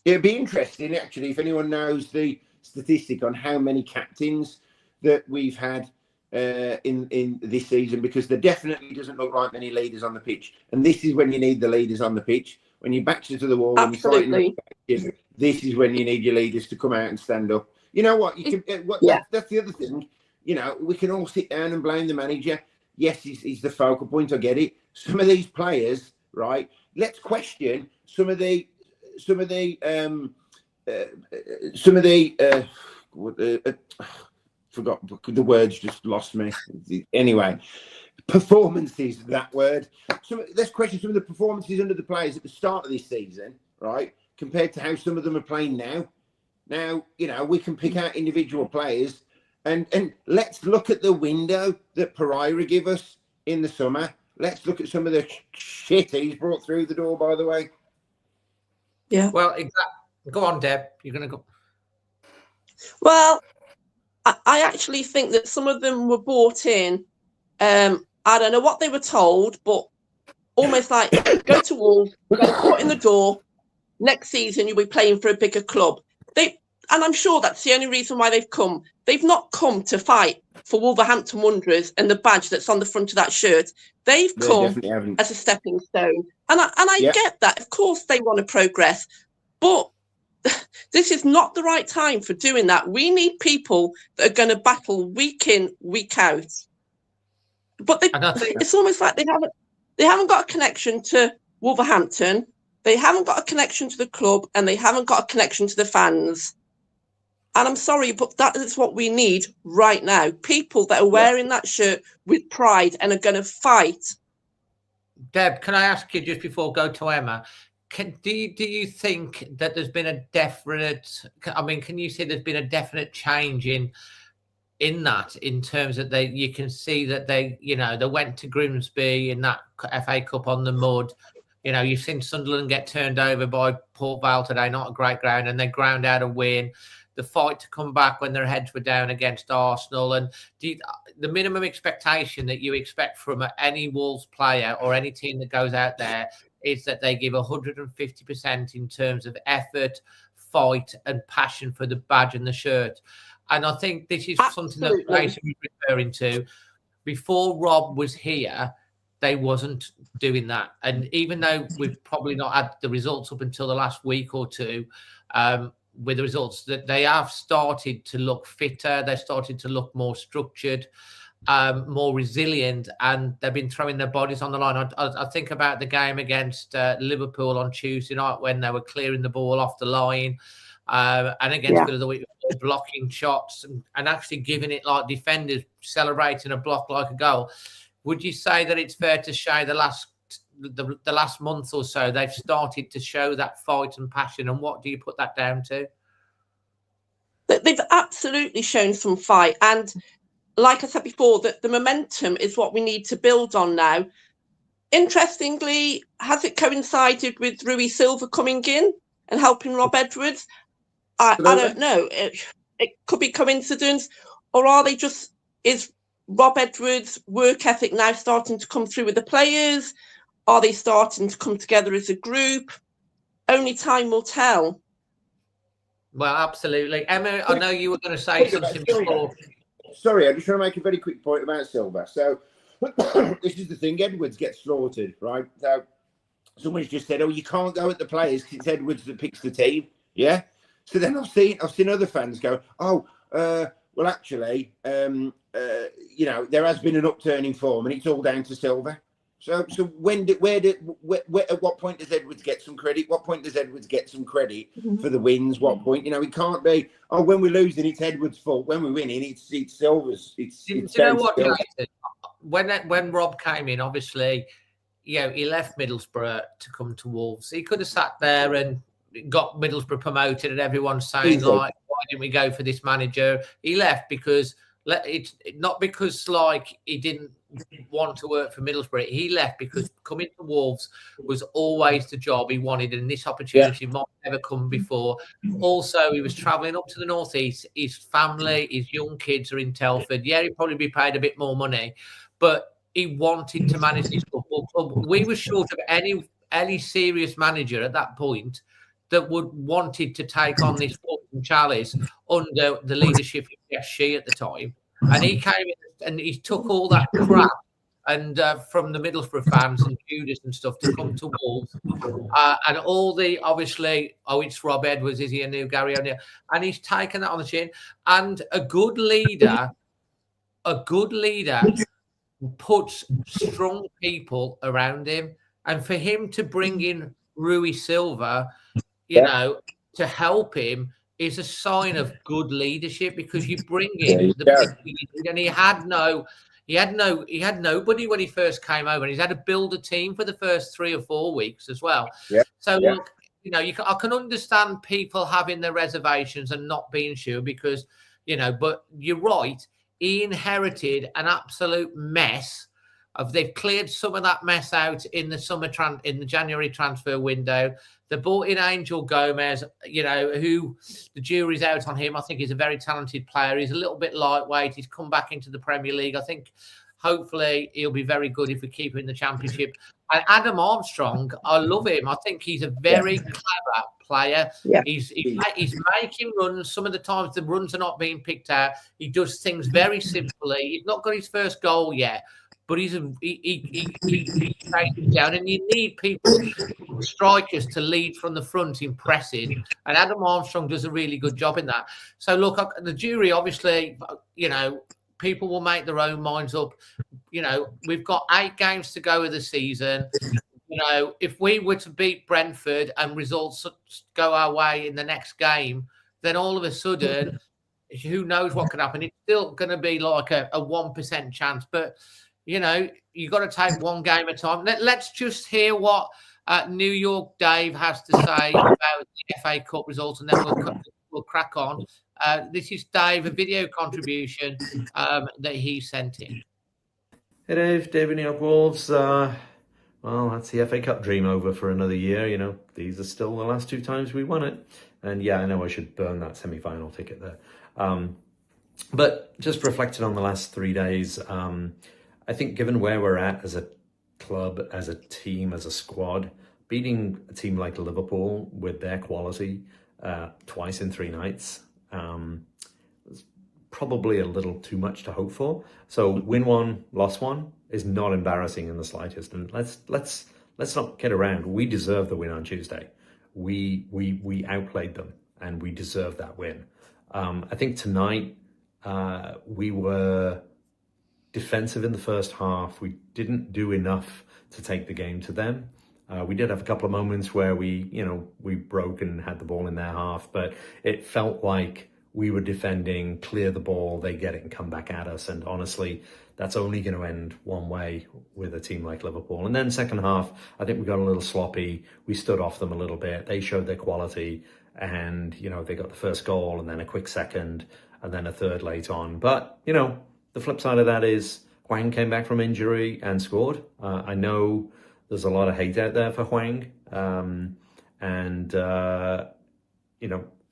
It'd be interesting, actually, if anyone knows the statistic on how many captains that we've had in this season, because there definitely doesn't look like many leaders on the pitch. And this is when you need the leaders on the pitch. When your backs are to the wall, absolutely. This is when you need your leaders to come out and stand up. You know what? That's the other thing. We can all sit down and blame the manager. Yes, he's the focal point. I get it. Some of these players, right? Let's question some of the forgot the words, just lost me. Anyway, performances, that word. Let's question some of the performances under the players at the start of this season, right? Compared to how some of them are playing now. Now, we can pick out individual players, and let's look at the window that Pereira gave us in the summer. Let's look at some of the shit he's brought through the door, by the way. Yeah. Well, go on, Deb. You're going to go. Well, I actually think that some of them were bought in. I don't know what they were told, but almost like, go to Wolves, we're going to put in the door. Next season, you'll be playing for a bigger club. And I'm sure that's the only reason why they've come. They've not come to fight for Wolverhampton Wanderers and the badge that's on the front of that shirt. They've come as a stepping stone. And I get that. Of course, they want to progress. But this is not the right time for doing that. We need people that are going to battle week in, week out. But it's almost like they haven't got a connection to Wolverhampton. They haven't got a connection to the club and they haven't got a connection to the fans. And I'm sorry, but that is what we need right now. People that are wearing that shirt with pride and are going to fight. Deb, can I ask you just before I go to Emma, do you think that there's been a definite, I mean, can you say there's been a definite change in that, in terms that you can see that they went to Grimsby in that FA Cup on the mud. You've seen Sunderland get turned over by Port Vale today, not a great ground, and they ground out a win. The fight to come back when their heads were down against Arsenal, and the minimum expectation that you expect from any Wolves player or any team that goes out there is that they give 150% in terms of effort, fight, and passion for the badge and the shirt. And I think this is something that Grayson was referring to. Before Rob was here, they wasn't doing that. And even though we've probably not had the results up until the last week or two, with the results, that they have started to look fitter, they started to look more structured, more resilient, and they've been throwing their bodies on the line. I think about the game against Liverpool on Tuesday night when they were clearing the ball off the line, and against the other week, blocking shots and actually giving it like defenders celebrating a block like a goal. Would you say that it's fair to say the last month or so they've started to show that fight and passion, and what do you put that down to? They've absolutely shown some fight, and like I said before, that the momentum is what we need to build on now. Interestingly, has it coincided with Rui Silva coming in and helping Rob Edwards? I don't know. It could be coincidence, or is Rob Edwards' work ethic now starting to come through with the players? Are they starting to come together as a group? Only time will tell. Well, absolutely. Emma, I know you were going to say something before. Sorry, I just want to make a very quick point about Silva. So this is the thing, Edwards gets slaughtered, right? So someone's just said, oh, you can't go at the players because it's Edwards that picks the team. Yeah. So then I've seen other fans go, oh, well, actually, there has been an upturn in form and it's all down to Silva. So at what point does Edwards get some credit? What point does Edwards get some credit for the wins? What point? It can't be, oh, when we're losing, it's Edwards' fault. When we're winning, it's Silva's. Do you know what, Jason? When Rob came in, obviously, he left Middlesbrough to come to Wolves. He could have sat there and got Middlesbrough promoted, and everyone's saying, like, why didn't we go for this manager? He left because it's not because he didn't want to work for Middlesbrough. He left because coming to Wolves was always the job he wanted, and this opportunity might never come before. Also, he was travelling up to the northeast. His family, his young kids are in Telford. Yeah, he'd probably be paid a bit more money, but he wanted to manage this football club. We were short of any serious manager at that point that wanted to take on this chalice under the leadership of Jeff Shee at the time. And he came in and he took all that crap and from the Middlesbrough fans and Judas and stuff to come to Wolves. And all the, obviously, it's Rob Edwards, is he a new Gary O'Neill? And he's taken that on the chin. And a good leader puts strong people around him. And for him to bring in Rui Silva, to help him is a sign of good leadership, because you bring in and he had nobody when he first came over, and he's had to build a team for the first 3 or 4 weeks as well. Look, I can understand people having their reservations and not being sure because, but you're right. He inherited an absolute mess. They've cleared some of that mess out in the January transfer window. They brought in Angel Gomez, who the jury's out on him. I think he's a very talented player. He's a little bit lightweight. He's come back into the Premier League. I think hopefully he'll be very good if we keep him in the Championship. And Adam Armstrong, I love him. I think he's a very clever player. Yeah. He's making runs. Some of the times the runs are not being picked out. He does things very simply. He's not got his first goal yet, but he takes it down, and you need people, strikers, to lead from the front in pressing, and Adam Armstrong does a really good job in that. So look, the jury, obviously, people will make their own minds up. We've got 8 games to go of the season. You know, if we were to beat Brentford and results go our way in the next game, then all of a sudden, who knows what could happen? It's still going to be like a 1% chance. But, you know, you've got to take one game at a time. Let's just hear what New York Dave has to say about the FA Cup results, and then we'll crack on. This is Dave, a video contribution that he sent in. Hey Dave, David New York Wolves. Well, that's the FA Cup dream over for another year. You know, these are still the last 2 times we won it. And yeah, I know I should burn that semi-final ticket there. But just reflecting on the last 3 days, I think given where we're at as a club, as a team, as a squad, beating a team like Liverpool with their quality twice in 3 nights, was probably a little too much to hope for. So win 1, loss 1 is not embarrassing in the slightest. And let's not kid around. We deserve the win on Tuesday. We outplayed them and we deserve that win. I think tonight we were defensive in the first half. We didn't do enough to take the game to them. We did have a couple of moments where we broke and had the ball in their half, but it felt like we were defending, clear the ball, they get it and come back at us. And honestly, that's only going to end one way with a team like Liverpool. And then second half, I think we got a little sloppy. We stood off them a little bit. They showed their quality and, they got the first goal and then a quick second and then a third late on. But, the flip side of that is Hwang came back from injury and scored. I know there's a lot of hate out there for Hwang.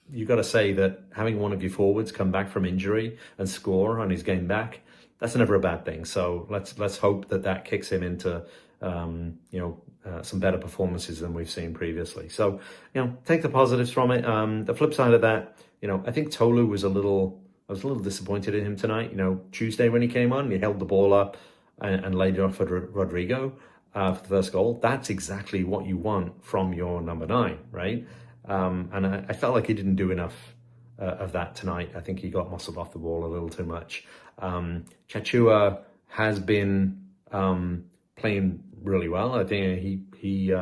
You got to say that having one of your forwards come back from injury and score on his game back, that's never a bad thing. So let's hope that kicks him into some better performances than we've seen previously. So take the positives from it. The flip side of that, I think Tolu was I was a little disappointed in him tonight. Tuesday when he came on, he held the ball up and laid it off at Rodrigo for the first goal. That's exactly what you want from your number 9, right? And I felt like he didn't do enough of that tonight. I think he got muscled off the ball a little too much. Chachua has been playing really well. I think he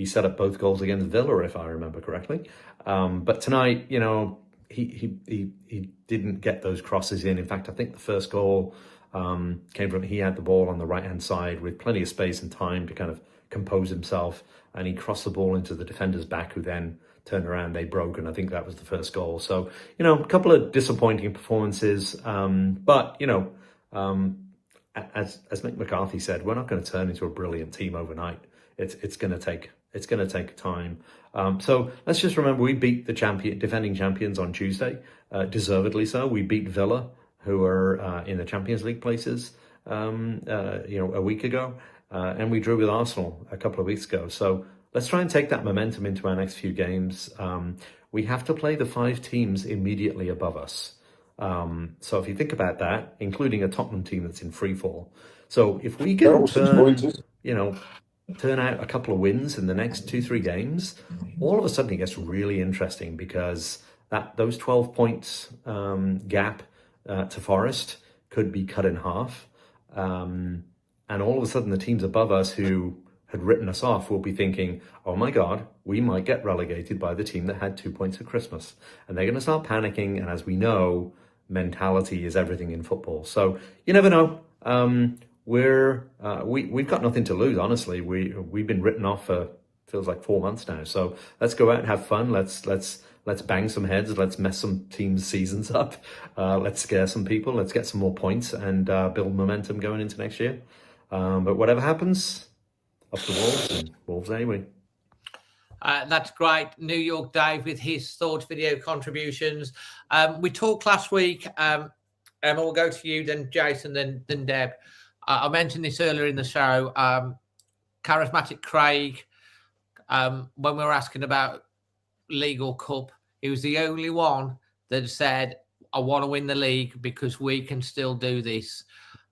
set up both goals against Villa, if I remember correctly. But tonight, he didn't get those crosses in. In fact, I think the first goal came from, he had the ball on the right-hand side with plenty of space and time to kind of compose himself, and he crossed the ball into the defender's back, who then turned around, they broke, and I think that was the first goal. So, a couple of disappointing performances, but, as Mick McCarthy said, we're not going to turn into a brilliant team overnight. It's going to take time. So let's just remember, we beat the defending champions on Tuesday, deservedly so. We beat Villa, who are in the Champions League places, a week ago, and we drew with Arsenal a couple of weeks ago. So let's try and take that momentum into our next few games. We have to play the 5 teams immediately above us. So if you think about that, including a Tottenham team that's in free fall. So if we can turn out a couple of wins in the next 2-3 games, all of a sudden it gets really interesting, because those 12 points gap to Forest could be cut in half. And all of a sudden the teams above us who had written us off will be thinking, oh my God, we might get relegated by the team that had 2 points at Christmas. And they're going to start panicking. And as we know, mentality is everything in football. So you never know. We've got nothing to lose, honestly. We've been written off for feels like 4 months now. So let's go out and have fun. Let's bang some heads. Let's mess some teams' seasons up. Let's scare some people. Let's get some more points and build momentum going into next year. But whatever happens, up the Wolves, and Wolves anyway. That's great. New York Dave with his thoughts, video contributions. We talked last week. Emma, we'll go to you, then Jason, then Deb. I mentioned this earlier in the show. Charismatic Craig, when we were asking about League or Cup, he was the only one that said, I want to win the league because we can still do this.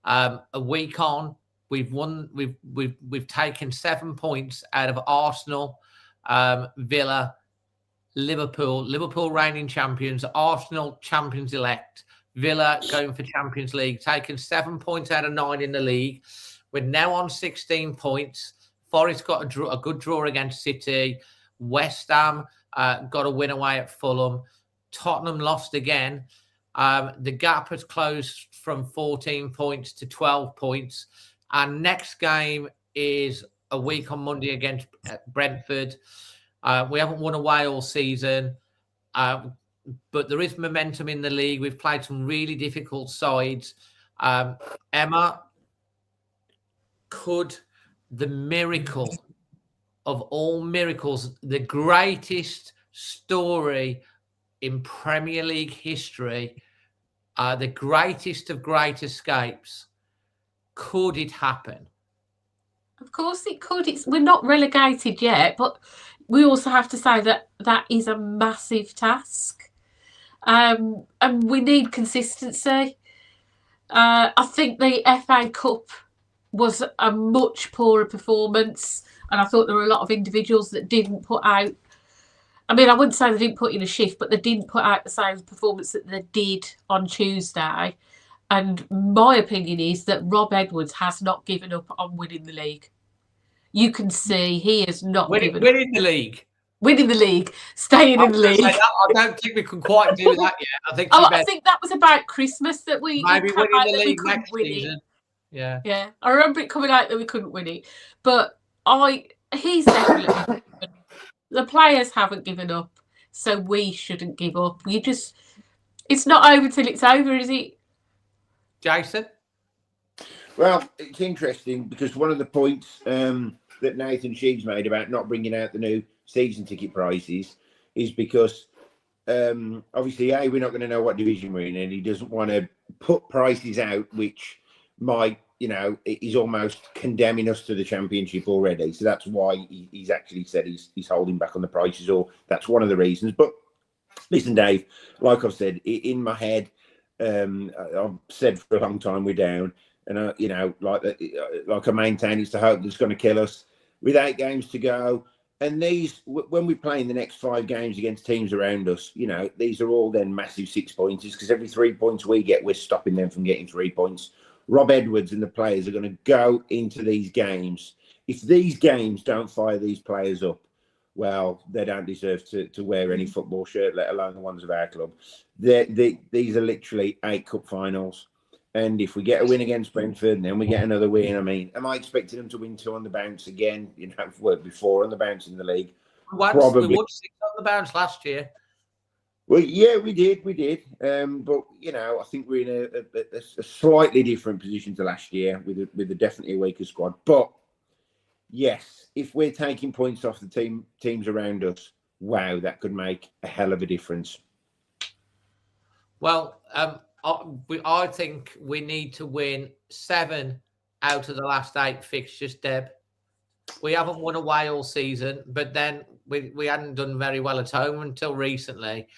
A week on, we've won. We've taken 7 points out of Arsenal, Villa, Liverpool reigning champions, Arsenal champions elect, Villa going for Champions League, taken 7 points out of 9 in the league. We're now on 16 points. Forest got a good draw against City. West Ham got a win away at Fulham. Tottenham lost again. The gap has closed from 14 points to 12 points. Our next game is a week on Monday against Brentford. We haven't won away all season, but there is momentum in the league. We've played some really difficult sides. Emma, could the miracle of all miracles, the greatest story in Premier League history, the greatest of great escapes, could it happen? Of course it could. We're not relegated yet, but we also have to say that that is a massive task. And we need consistency. I think the FA Cup was a much poorer performance, and I thought there were a lot of individuals that didn't put out. I mean, I wouldn't say they didn't put in a shift, but they didn't put out the same performance that they did on Tuesday. And my opinion is that Rob Edwards has not given up on winning the league. You can see he has not given up. Winning the league. Winning the league, staying in the league. I don't think we can quite do that yet. I think that was about Christmas that we maybe winning the league couldn't next win season. it. Yeah. I remember it coming out that we couldn't win it, but he's definitely the players haven't given up, so we shouldn't give up. It's not over till it's over, is it? Jason? Well, it's interesting because one of the points that Nathan Sheeds made about not bringing out the new season ticket prices is because obviously, we're not going to know what division we're in, and he doesn't want to put prices out which might, is almost condemning us to the Championship already. So that's why he's actually said he's holding back on the prices, or that's one of the reasons. But listen, Dave, like I've said, in my head, I've said for a long time we're down, and like I maintain, it's the hope that's going to kill us. With 8 games to go, and these, when we play in the next 5 games against teams around us, these are all then massive 6-pointers, because every 3 points we get, we're stopping them from getting 3 points. Rob Edwards and the players are going to go into these games. If these games don't fire these players up, well, they don't deserve to wear any football shirt, let alone the ones of our club. These are literally 8 cup finals. And if we get a win against Brentford, and then we get another win, I mean, am I expecting them to win 2 on the bounce again? Before on the bounce in the league? Probably. We won 6 on the bounce last year. Well, yeah, we did. But, I think we're in a slightly different position to last year with a definitely weaker squad. But, yes, if we're taking points off the teams around us, wow, that could make a hell of a difference. Well, I think we need to win 7 out of the last 8 fixtures, Deb. We haven't won away all season, but then we hadn't done very well at home until recently.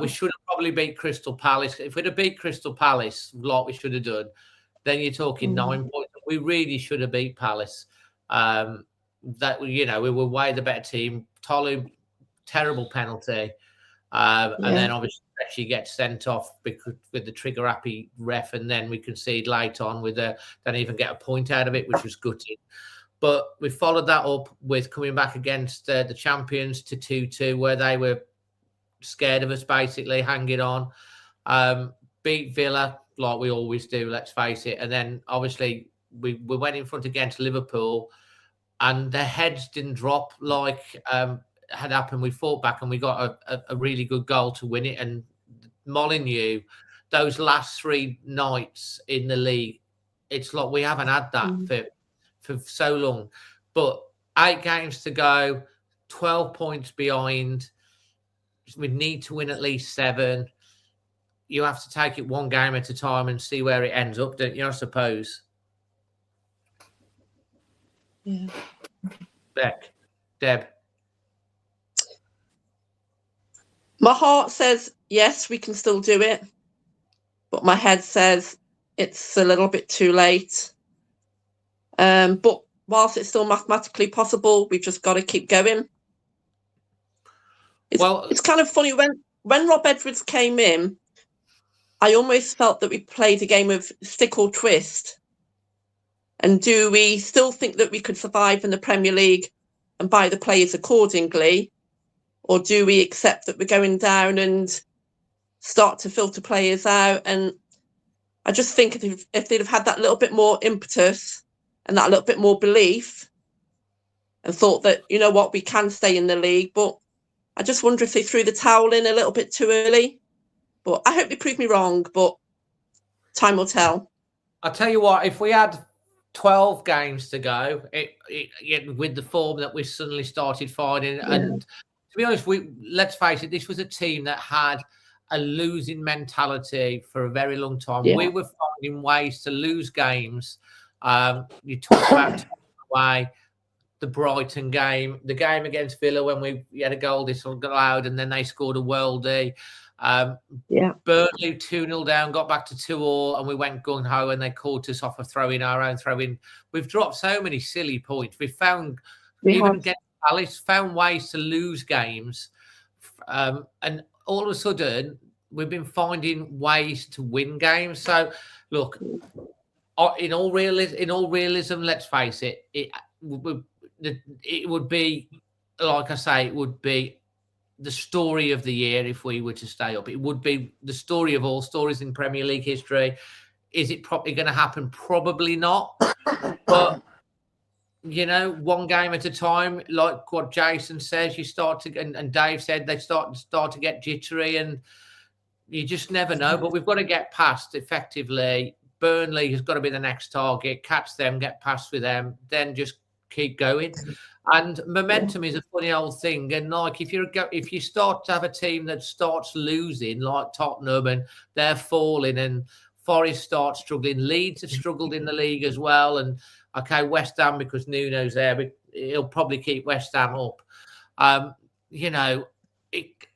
We should have probably beat Crystal Palace. If we'd have beat Crystal Palace like we should have done, then you're talking 9 points. We really should have beat Palace. We were way the better team. Tolu, terrible penalty. And then obviously she gets sent off because with the trigger happy ref, and then we concede late on don't even get a point out of it, which was gutting. But we followed that up with coming back against the champions to 2-2, where they were scared of us, basically hanging on. Beat Villa like we always do, let's face it. And then obviously we went in front against Liverpool, and their heads didn't drop like had happened. We fought back and we got a really good goal to win it. And Molyneux, those last 3 nights in the league, it's like we haven't had that for so long. But 8 games to go, 12 points behind. We need to win at least 7. You have to take it 1 game at a time and see where it ends up, don't you, I suppose? Yeah. Deb. My heart says, yes, we can still do it. But my head says it's a little bit too late. But whilst it's still mathematically possible, we've just got to keep going. It's kind of funny. When Rob Edwards came in, I almost felt that we played a game of stick or twist. And do we still think that we could survive in the Premier League and buy the players accordingly? Or do we accept that we're going down and start to filter players out? And I just think if they'd have had that little bit more impetus and that little bit more belief and thought that, you know what, we can stay in the league. But I just wonder if they threw the towel in a little bit too early. But I hope they prove me wrong, but time will tell. I'll tell you what, if we had 12 games to go, with the form that we suddenly started finding, and to be honest, let's face it, this was a team that had a losing mentality for a very long time. Yeah. We were finding ways to lose games. You talk about away, the Brighton game, the game against Villa when we had a goal disallowed and then they scored a worldie. Burnley 2-0 down, got back to 2-2, and we went gung-ho and they caught us off of our own throw-in. We've dropped so many silly points. Found Palace found ways to lose games, and all of a sudden we've been finding ways to win games. So look, in all realism, let's face it, it would be, like I say, it would be the story of the year if we were to stay up. It would be the story of all stories in Premier League history. Is it probably going to happen? Probably not. But, you know, one game at a time, like what Jason says, you start to, and Dave said, they start to get jittery, and you just never know. But we've got to get past, effectively. Burnley has got to be the next target. Catch them, get past with them, then just keep going. And momentum is a funny old thing. And like if you start to have a team that starts losing, like Tottenham, and they're falling, and Forest starts struggling, Leeds have struggled in the league as well. And okay, West Ham, because Nuno's there, but he'll probably keep West Ham up. You know,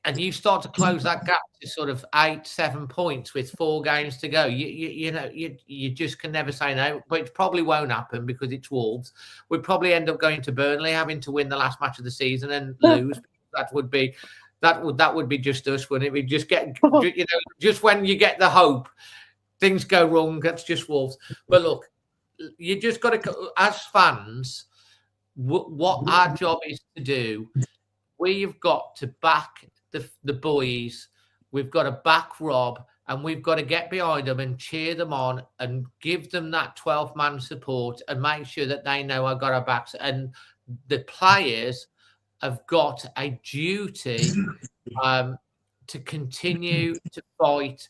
and you start to close that gap to sort of 8-7 points with 4 games to go. You just can never say no, but it probably won't happen because it's Wolves. We'd probably end up going to Burnley, having to win the last match of the season and lose. That would be just us, wouldn't it? We just get, just when you get the hope, things go wrong. That's just Wolves. But look, you just got to, as fans, what our job is to do. We've got to back the boys. We've got to back Rob, and we've got to get behind them and cheer them on and give them that 12-man support and make sure that they know I've got our backs. And the players have got a duty to continue to fight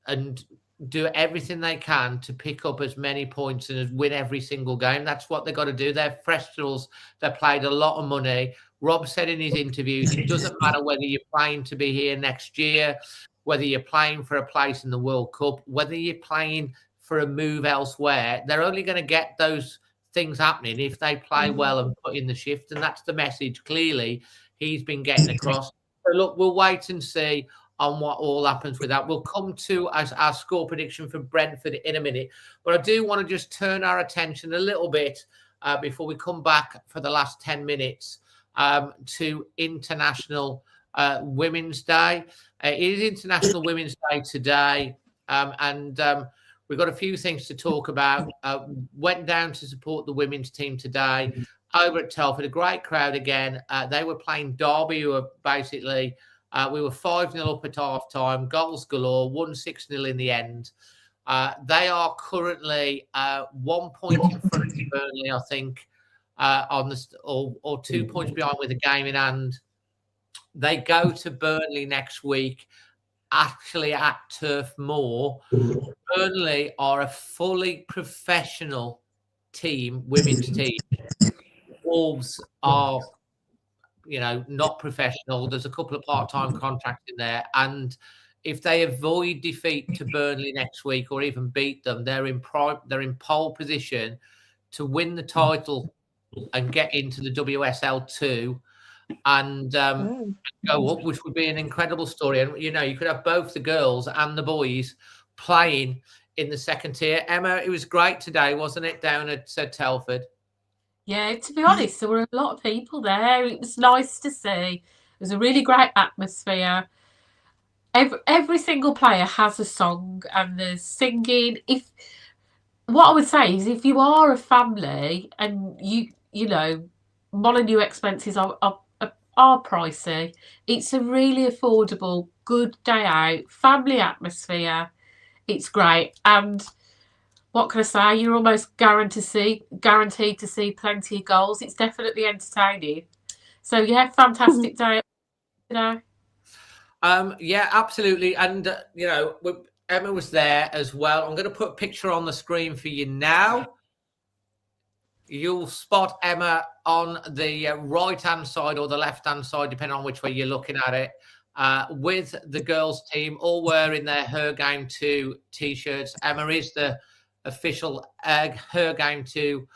and do everything they can to pick up as many points and win every single game. That's what they've got to do. They're professionals. They played a lot of money. Rob said in his interviews, it doesn't matter whether you're playing to be here next year, whether you're playing for a place in the World Cup, whether you're playing for a move elsewhere. They're only going to get those things happening if they play well and put in the shift. And that's the message, clearly, he's been getting across. So look, we'll wait and see on what all happens with that. We'll come to our score prediction for Brentford in a minute. But I do want to just turn our attention a little bit before we come back for the last 10 minutes to International Women's Day. It is International Women's Day today, and we've got a few things to talk about. Went down to support the women's team today over at Telford. A great crowd again. They were playing Derby, who were basically, we were 5-0 up at half-time, goals galore, won 6-0 in the end. They are currently 1 point in front of Burnley, I think, on the or 2 points behind with a game in hand. They go to Burnley next week, actually at Turf Moor. Burnley are a fully professional team, women's team. Wolves are, not professional. There's a couple of part-time contracts in there, and if they avoid defeat to Burnley next week or even beat them, they're in pole position to win the title and get into the WSL2 and go up, which would be an incredible story. And you could have both the girls and the boys playing in the second tier. Emma, it was great today, wasn't it, down at Telford? Yeah, to be honest, there were a lot of people there. It was nice to see. It was a really great atmosphere. Every single player has a song and there's singing. what I would say is, if you are a family and you know, Molyneux expenses are pricey, it's a really affordable, good day out, family atmosphere. It's great, and what can I say? You're almost guaranteed to see plenty of goals. It's definitely entertaining. So yeah, fantastic day. You know. Yeah, absolutely. And you know, Emma was there as well. I'm going to put a picture on the screen for you now. You'll spot Emma on the right-hand side or the left-hand side, depending on which way you're looking at it, with the girls' team, all wearing their Her Game 2 T-shirts. Emma is the official Her Game 2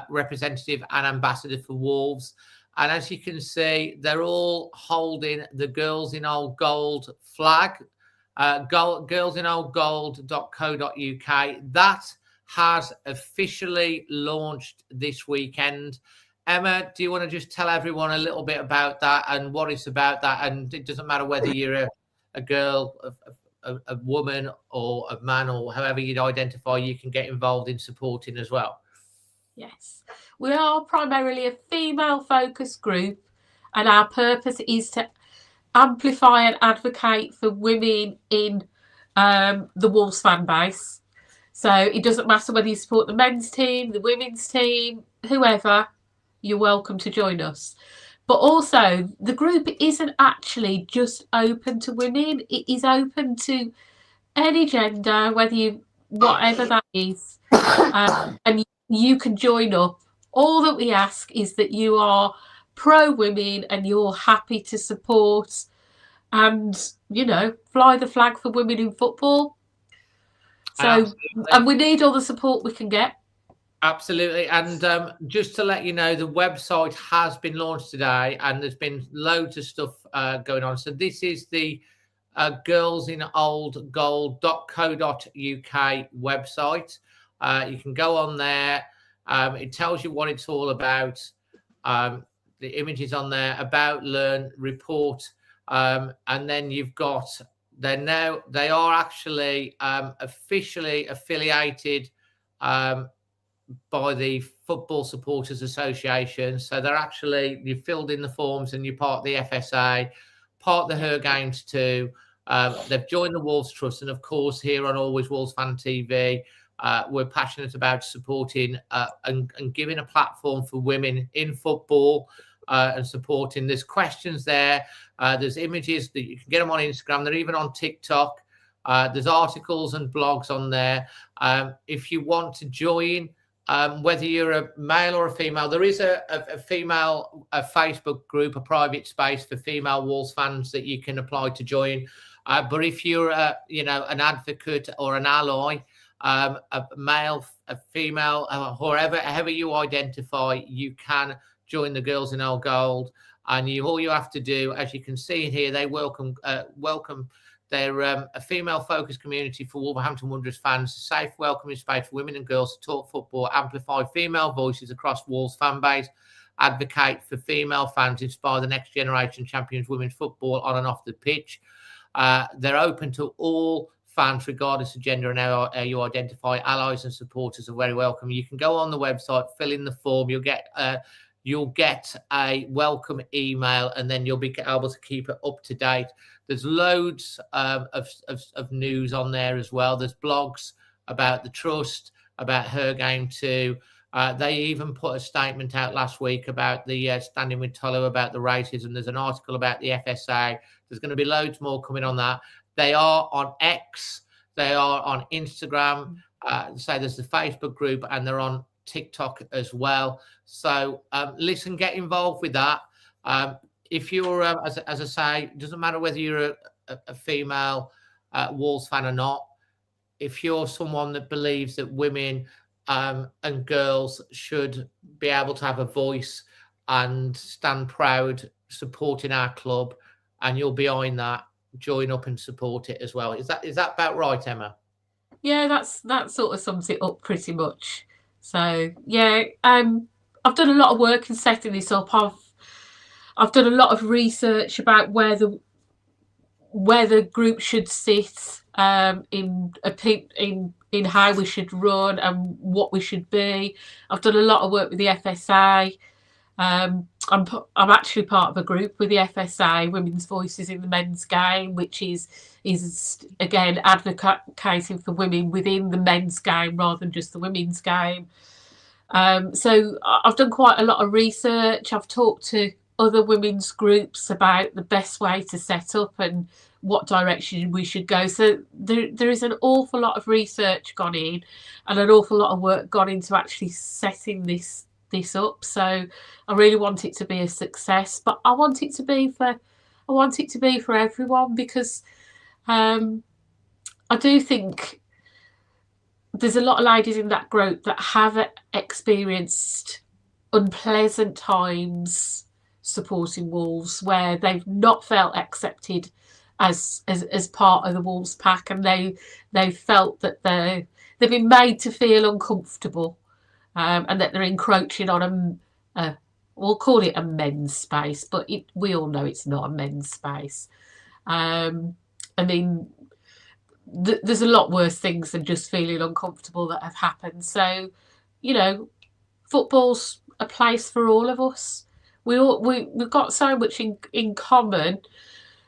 representative and ambassador for Wolves. And as you can see, they're all holding the Girls in Old Gold flag, girlsinoldgold.co.uk. That has officially launched this weekend. Emma, do you want to just tell everyone a little bit about that and what it's about that? And it doesn't matter whether you're a girl, a woman, or a man, or however you'd identify, you can get involved in supporting as well. Yes, we are primarily a female-focused group, and our purpose is to amplify and advocate for women in the Wolves fan base. So it doesn't matter whether you support the men's team, the women's team, whoever, you're welcome to join us. But also, the group isn't actually just open to women. It is open to any gender, whatever that is. And you can join up. All that we ask is that you are pro-women and you're happy to support and, you know, fly the flag for women in football. So, absolutely. And we need all the support we can get. Absolutely. And just to let you know, the website has been launched today and there's been loads of stuff going on. So this is the girlsinoldgold.co.uk website. You can go on there. It tells you what it's all about. The images on there, about, learn, report. And then you've got, they are actually officially affiliated by the Football Supporters Association. So they're actually, you've filled in the forms and you're part of the FSA, part of the Her Games too. They've joined the Wolves Trust. And of course, here on Always Wolves Fan TV, we're passionate about supporting and giving a platform for women in football and supporting. There's questions there. There's images that you can get them on Instagram. They're even on TikTok. There's articles and blogs on there. If you want to join, whether you're a male or a female, there is a female Facebook group, a private space for female Wolves fans that you can apply to join. But if you're an advocate or an ally, a male, a female, however you identify, you can join the Girls in Old Gold. And all you have to do, as you can see here, they welcome. They're a female-focused community for Wolverhampton Wanderers fans, a safe, welcoming space for women and girls to talk football, amplify female voices across Wolves fan base, advocate for female fans, inspire the next generation champions women's football on and off the pitch. They're open to all fans, regardless of gender and how you identify. Allies and supporters are very welcome. You can go on the website, fill in the form. You'll get a welcome email, and then you'll be able to keep it up to date. There's loads of news on there as well. There's blogs about the trust, about Her Game 2. They even put a statement out last week about the Standing with Tolo, about the racism. There's an article about the FSA. There's going to be loads more coming on that. They are on X. They are on Instagram. So there's the Facebook group, and they're on TikTok as well. So listen, get involved with that. If you're, as I say, it doesn't matter whether you're a female Wolves fan or not. If you're someone that believes that women and girls should be able to have a voice and stand proud supporting our club, and you're behind that, join up and support it as well. Is that about right, Emma? Yeah, that sort of sums it up pretty much. So yeah, I've done a lot of work in setting this up. I've done a lot of research about where the group should sit in in how we should run and what we should be. I've done a lot of work with the FSA. I'm actually part of a group with the FSA, Women's Voices in the Men's Game, which is again advocating for women within the men's game rather than just the women's game. So I've done quite a lot of research. I've talked to other women's groups about the best way to set up and what direction we should go. So there is an awful lot of research gone in and an awful lot of work gone into actually setting this up. So I really want it to be a success, but I want it to be for everyone, because I do think there's a lot of ladies in that group that have experienced unpleasant times supporting Wolves, where they've not felt accepted as part of the Wolves pack, and they felt that they've been made to feel uncomfortable, and that they're encroaching on we'll call it a men's space, but we all know it's not a men's space. I mean, there's a lot worse things than just feeling uncomfortable that have happened. So, you know, football's a place for all of us. We've got so much in common.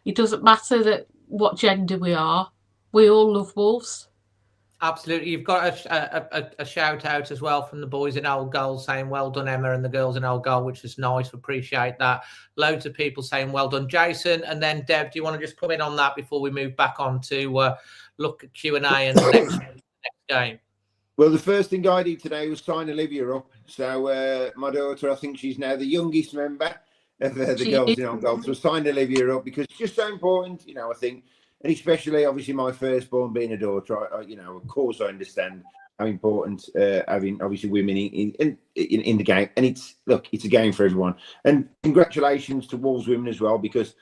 It doesn't matter that what gender we are. We all love Wolves. Absolutely. You've got a shout out as well from the boys in Old Goal saying well done, Emma, and the girls in Old Goal, which is nice. Appreciate that. Loads of people saying well done, Jason. And then Deb, do you want to just come in on that before we move back on to look at Q&A and the next game? Well, the first thing I did today was sign Olivia up. So my daughter, I think she's now the youngest member of the girls in Old Goal. So I signed Olivia up because it's just so important, you know, I think. And especially, obviously, my firstborn being a daughter, you know, of course, I understand how important having, obviously, women in the game. And it's a game for everyone. And congratulations to Wolves women as well, because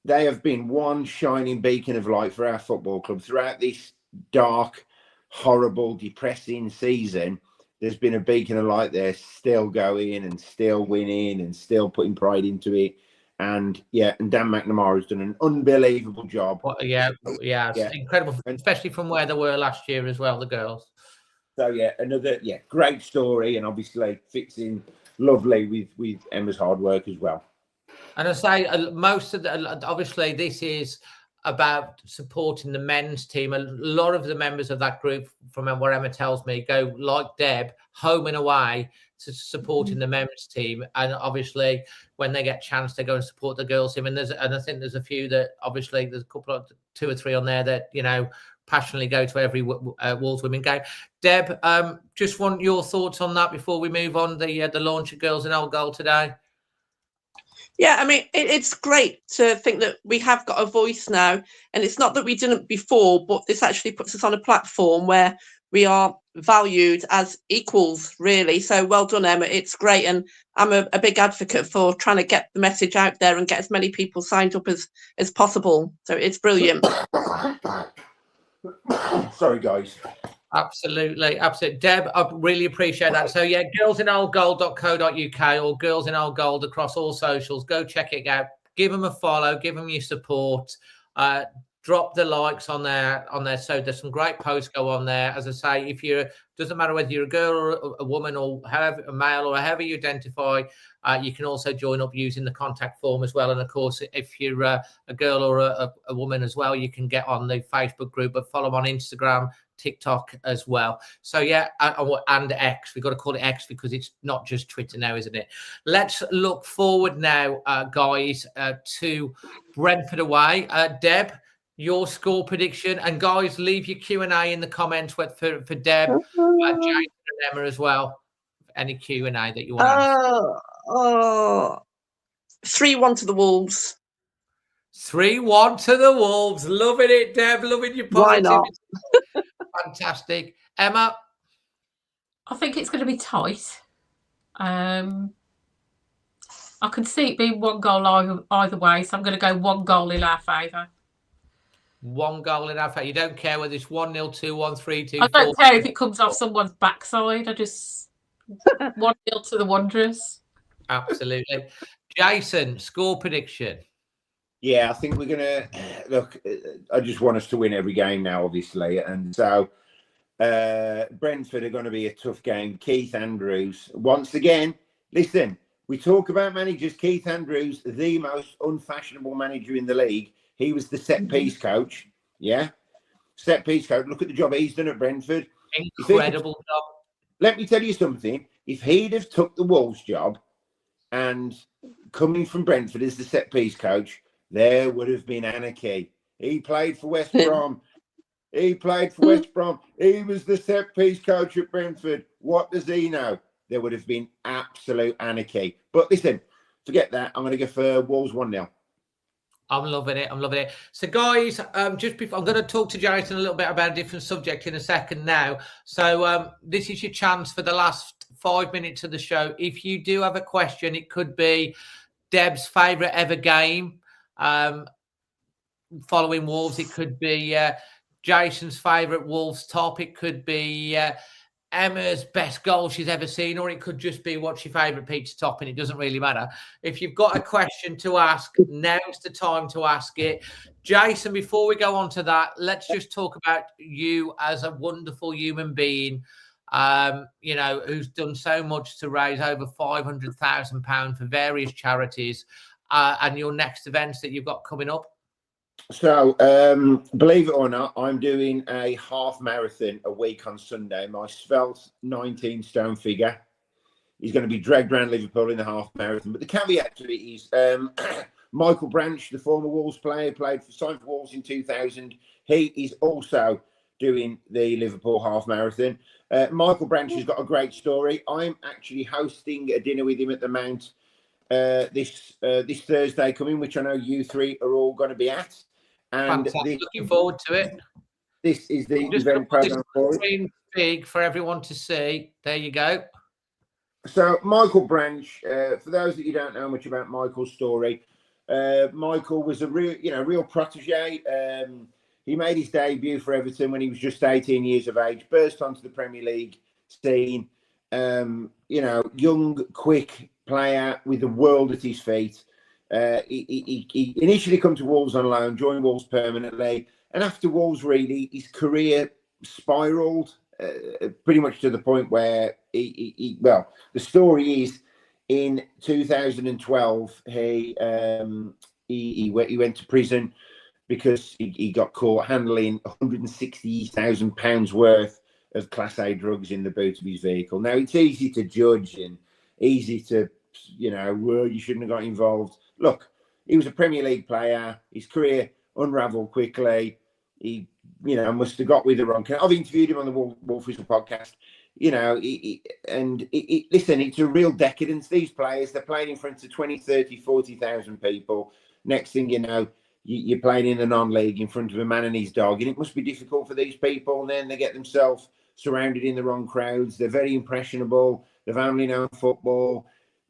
they have been one shining beacon of light for our football club throughout this dark, horrible, depressing season. There's been a beacon of light there, still going and still winning and still putting pride into it. And and Dan McNamara has done an unbelievable job. Yeah, incredible, especially from where they were last year as well, the girls. So another great story, and obviously fits in lovely with Emma's hard work as well. And I say most of obviously this is about supporting the men's team. A lot of the members of that group, from what Emma tells me, go like Deb, home and away to supporting the men's team. And obviously when they get a chance, they go and support the girls team. And I think there's a few that obviously there's a couple of 2 or 3 on there that, you know, passionately go to every Wolves women game. Deb, just want your thoughts on that before we move on the launch of Girls in Old Goal today. Yeah, I mean, it's great to think that we have got a voice now. And it's not that we didn't before, but this actually puts us on a platform where we are valued as equals, really. So well done, Emma. It's great. And I'm a big advocate for trying to get the message out there and get as many people signed up as possible. So it's brilliant. Sorry, guys. Absolutely. Deb, I really appreciate that. So girlsinoldgold.co.uk or Girls in Old Gold across all socials. Go check it out. Give them a follow. Give them your support. Drop the likes on there. So there's some great posts go on there. As I say, doesn't matter whether you're a girl or a woman or however a male or however you identify, you can also join up using the contact form as well. And of course, if you're a girl or a woman as well, you can get on the Facebook group, but follow them on Instagram, TikTok as well. So and X. We've got to call it X because it's not just Twitter now, isn't it? Let's look forward now, guys, to Brentford away. Deb, your score prediction, and guys, leave your Q&A in the comments for Deb, Jason and Emma as well. Any Q&A that you want to 3-1 to the Wolves. 3-1 to the Wolves. Loving it, Deb. Loving your positivity. Why not? Fantastic. Emma? I think it's going to be tight. I can see it being 1 goal either way, so I'm going to go 1 goal in our favour. 1 goal in our favour. You don't care whether it's 1-0, 2-1, 3-2. I don't care if it comes off someone's backside. I just 1-0 to the Wanderers. Absolutely. Jason, score prediction. Yeah, I think we're going to look. I just want us to win every game now, obviously. And so Brentford are going to be a tough game. Keith Andrews, once again, listen, we talk about managers. Keith Andrews, the most unfashionable manager in the league. He was the set piece coach. Yeah. Set piece coach. Look at the job he's done at Brentford. Incredible job. Let me tell you something. If he'd have took the Wolves job and coming from Brentford as the set piece coach, there would have been anarchy. He played for West Brom. He played for West Brom. He was the set piece coach at Brentford. What does he know? There would have been absolute anarchy. But listen, forget that. I'm going to go for Wolves 1-0. I'm loving it. I'm loving it. So, guys, just before I'm going to talk to Jason a little bit about a different subject in a second now. So, this is your chance for the last 5 minutes of the show. If you do have a question, it could be Deb's favourite ever game following Wolves. It could be Jason's favourite Wolves top. It could be Emma's best goal she's ever seen, or it could just be what's your favourite pizza topping. It doesn't really matter. If you've got a question to ask, now's the time to ask it. Jason, before we go on to that, let's just talk about you as a wonderful human being, you know, who's done so much to raise over £500,000 for various charities, and your next events that you've got coming up. So, believe it or not, I'm doing a half marathon a week on Sunday. My svelte 19-stone figure is going to be dragged around Liverpool in the half marathon. But the caveat to it is Michael Branch, the former Wolves player, signed for Wolves in 2000. He is also doing the Liverpool half marathon. Michael Branch has got a great story. I'm actually hosting a dinner with him at the Mount this Thursday coming, which I know you three are all going to be at. And looking forward to it. This is the event program for it. Big for everyone to see. There you go. So Michael Branch, for those that you don't know much about Michael's story, Michael was a real protege. He made his debut for Everton when he was just 18 years of age, burst onto the Premier League scene. Young, quick player with the world at his feet. He initially come to Wolves on loan, joined Wolves permanently, and after Wolves, really, his career spiraled pretty much to the point where the story is in 2012 he went to prison because he got caught handling £160,000 worth of Class A drugs in the boot of his vehicle. Now, it's easy to judge and easy to, you shouldn't have got involved. Look, he was a Premier League player. His career unravelled quickly. He, must have got with the wrong. I've interviewed him on the Wolf Whistle podcast. Listen, it's a real decadence. These players, they're playing in front of 20, 30, 40,000 people. Next thing you know, you're playing in a non-league in front of a man and his dog, and it must be difficult for these people. And then they get themselves surrounded in the wrong crowds. They're very impressionable. They've only known football.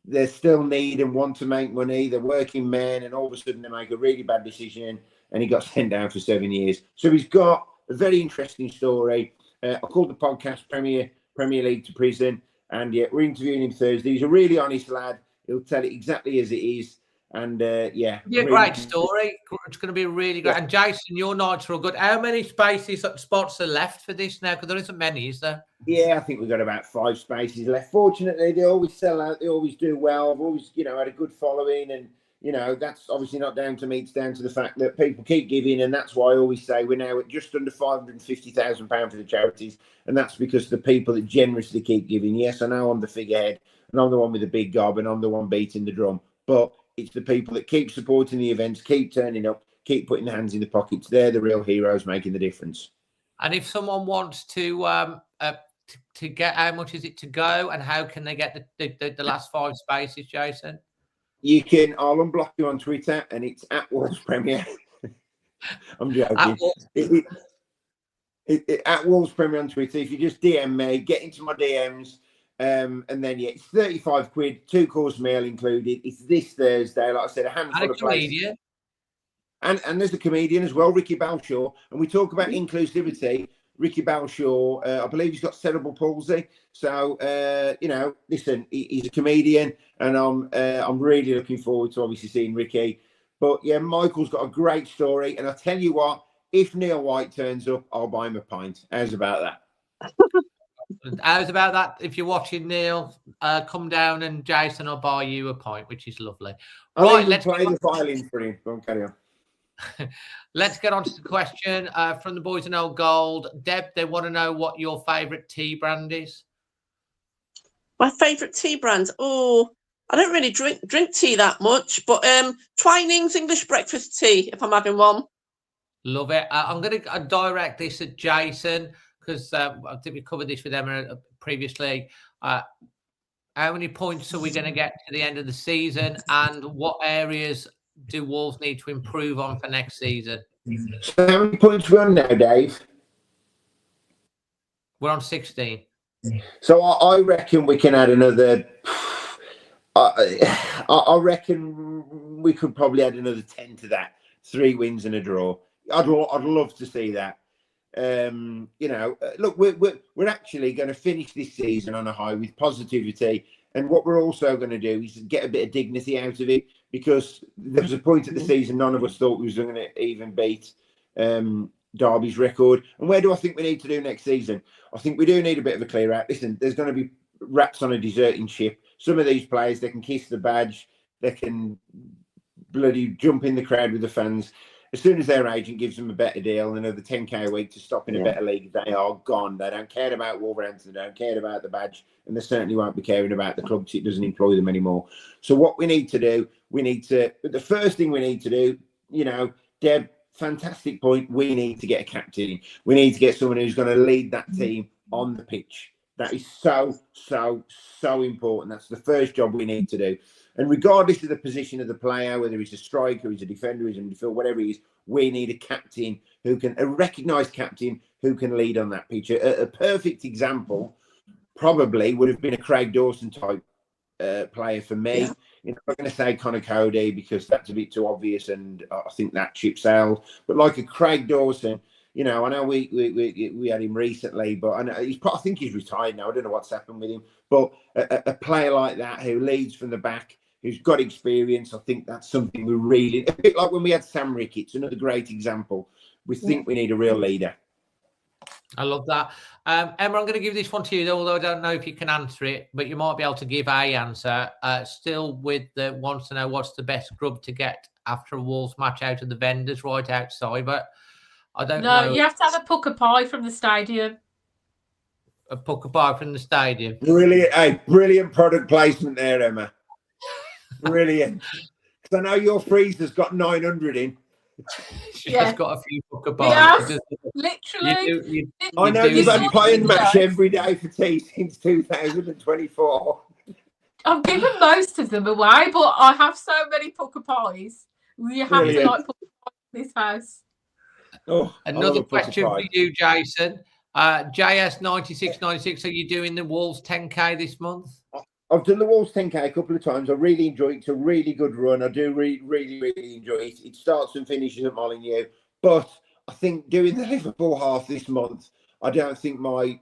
They still need and want to make money. They're working men, and all of a sudden they make a really bad decision, and he got sent down for 7 years. So he's got a very interesting story. I called the podcast Premier League to Prison, and we're interviewing him Thursday. He's a really honest lad. He'll tell it exactly as it is. And really great story. It's going to be really great. Yeah. And Jason, your nights are all good. How many spots are left for this now? Because there isn't many, is there? Yeah, I think we've got about 5 spaces left. Fortunately, they always sell out. They always do well. I've always, had a good following, and that's obviously not down to me. It's down to the fact that people keep giving, and that's why I always say we're now at just under £550,000 for the charities, and that's because the people that generously keep giving. Yes, I know I'm the figurehead, and I'm the one with the big gob, and I'm the one beating the drum, but it's the people that keep supporting the events, keep turning up, keep putting their hands in the pockets. They're the real heroes making the difference. And if someone wants to get, how much is it to go, and how can they get the last 5 spaces, Jason? I'll unblock you on Twitter, and it's at Wolves Premier. I'm joking. At Wolves Premier on Twitter. If you just DM me, get into my DMs. And then it's 35 quid, 2-course meal included. It's this Thursday, like I said, a handful of places. And there's a comedian as well, Ricky Balshaw. And we talk about inclusivity. Ricky Balshaw, I believe he's got cerebral palsy. So listen, he's a comedian, and I'm really looking forward to obviously seeing Ricky. But yeah, Michael's got a great story, and I tell you what, if Neil White turns up, I'll buy him a pint. How's about that? How's about that? If you're watching, Neil, come down and Jason will buy you a pint, which is lovely. Right, let's play the violin for him. Go on, carry on. Let's get on to the question from the boys in Old Gold. Deb, they want to know what your favourite tea brand is. My favourite tea brand? Oh, I don't really drink tea that much, but Twinings English breakfast tea, if I'm having one. Love it. I'm going to direct this at Jason, because I think we covered this with Emma previously. How many points are we going to get to the end of the season, and what areas do Wolves need to improve on for next season? So how many points are we on now, Dave? We're on 16. So I reckon we can add another. I reckon we could probably add another 10 to that. 3 wins and a draw. I'd love to see that. Look, we're actually going to finish this season on a high with positivity, and what we're also going to do is get a bit of dignity out of it, because there was a point at the season none of us thought we was going to even beat Derby's record. And where do I think we need to do next season? I think we do need a bit of a clear out. Listen, there's going to be rats on a deserting ship. Some of these players, they can kiss the badge, they can bloody jump in the crowd with the fans. As soon as their agent gives them a better deal, another 10k a week to stop in a better league, they are gone. They don't care about Wolverhampton, they don't care about the badge, and they certainly won't be caring about the club because it doesn't employ them anymore. So what we need to do, the first thing we need to do, Deb, fantastic point, we need to get a captain in. We need to get someone who's going to lead that team on the pitch. That is so, so, so important. That's the first job we need to do. And regardless of the position of the player, whether he's a striker, he's a defender, he's a midfielder, whatever he is, we need a captain a recognised captain who can lead on that pitch. A perfect example probably would have been a Craig Dawson type player for me. Yeah. I'm not going to say Connor Cody because that's a bit too obvious, and I think that ship sailed. But like a Craig Dawson, I know we had him recently, but I think he's retired now. I don't know what's happened with him. But a player like that who leads from the back, who's got experience, I think that's something we really, a bit like when we had Sam Ricketts, another great example. We think we need a real leader. I love that. Emma, I'm going to give this one to you, although I don't know if you can answer it, but you might be able to give a answer. Still with the wants to know what's the best grub to get after a Wolves match out of the vendors right outside, but I don't know. No, you have to have a pucker pie from the stadium. A pucker pie from the stadium. Brilliant product placement there, Emma. Brilliant. Because I know your freezer's got 900 in. She's got a few pucker pies. Yeah, literally. I know you've had playing match every day for tea since 2024. I've given most of them away, but I have so many pucker pies. We have to like pucker pies in this house. Another question for you, Jason. JS9696, are you doing the Wolves 10k this month? I've done the Wolves 10k a couple of times. I really enjoy it. It's a really good run. I do really enjoy it. It starts and finishes at Molineux, but I think doing the Liverpool half this month, I don't think my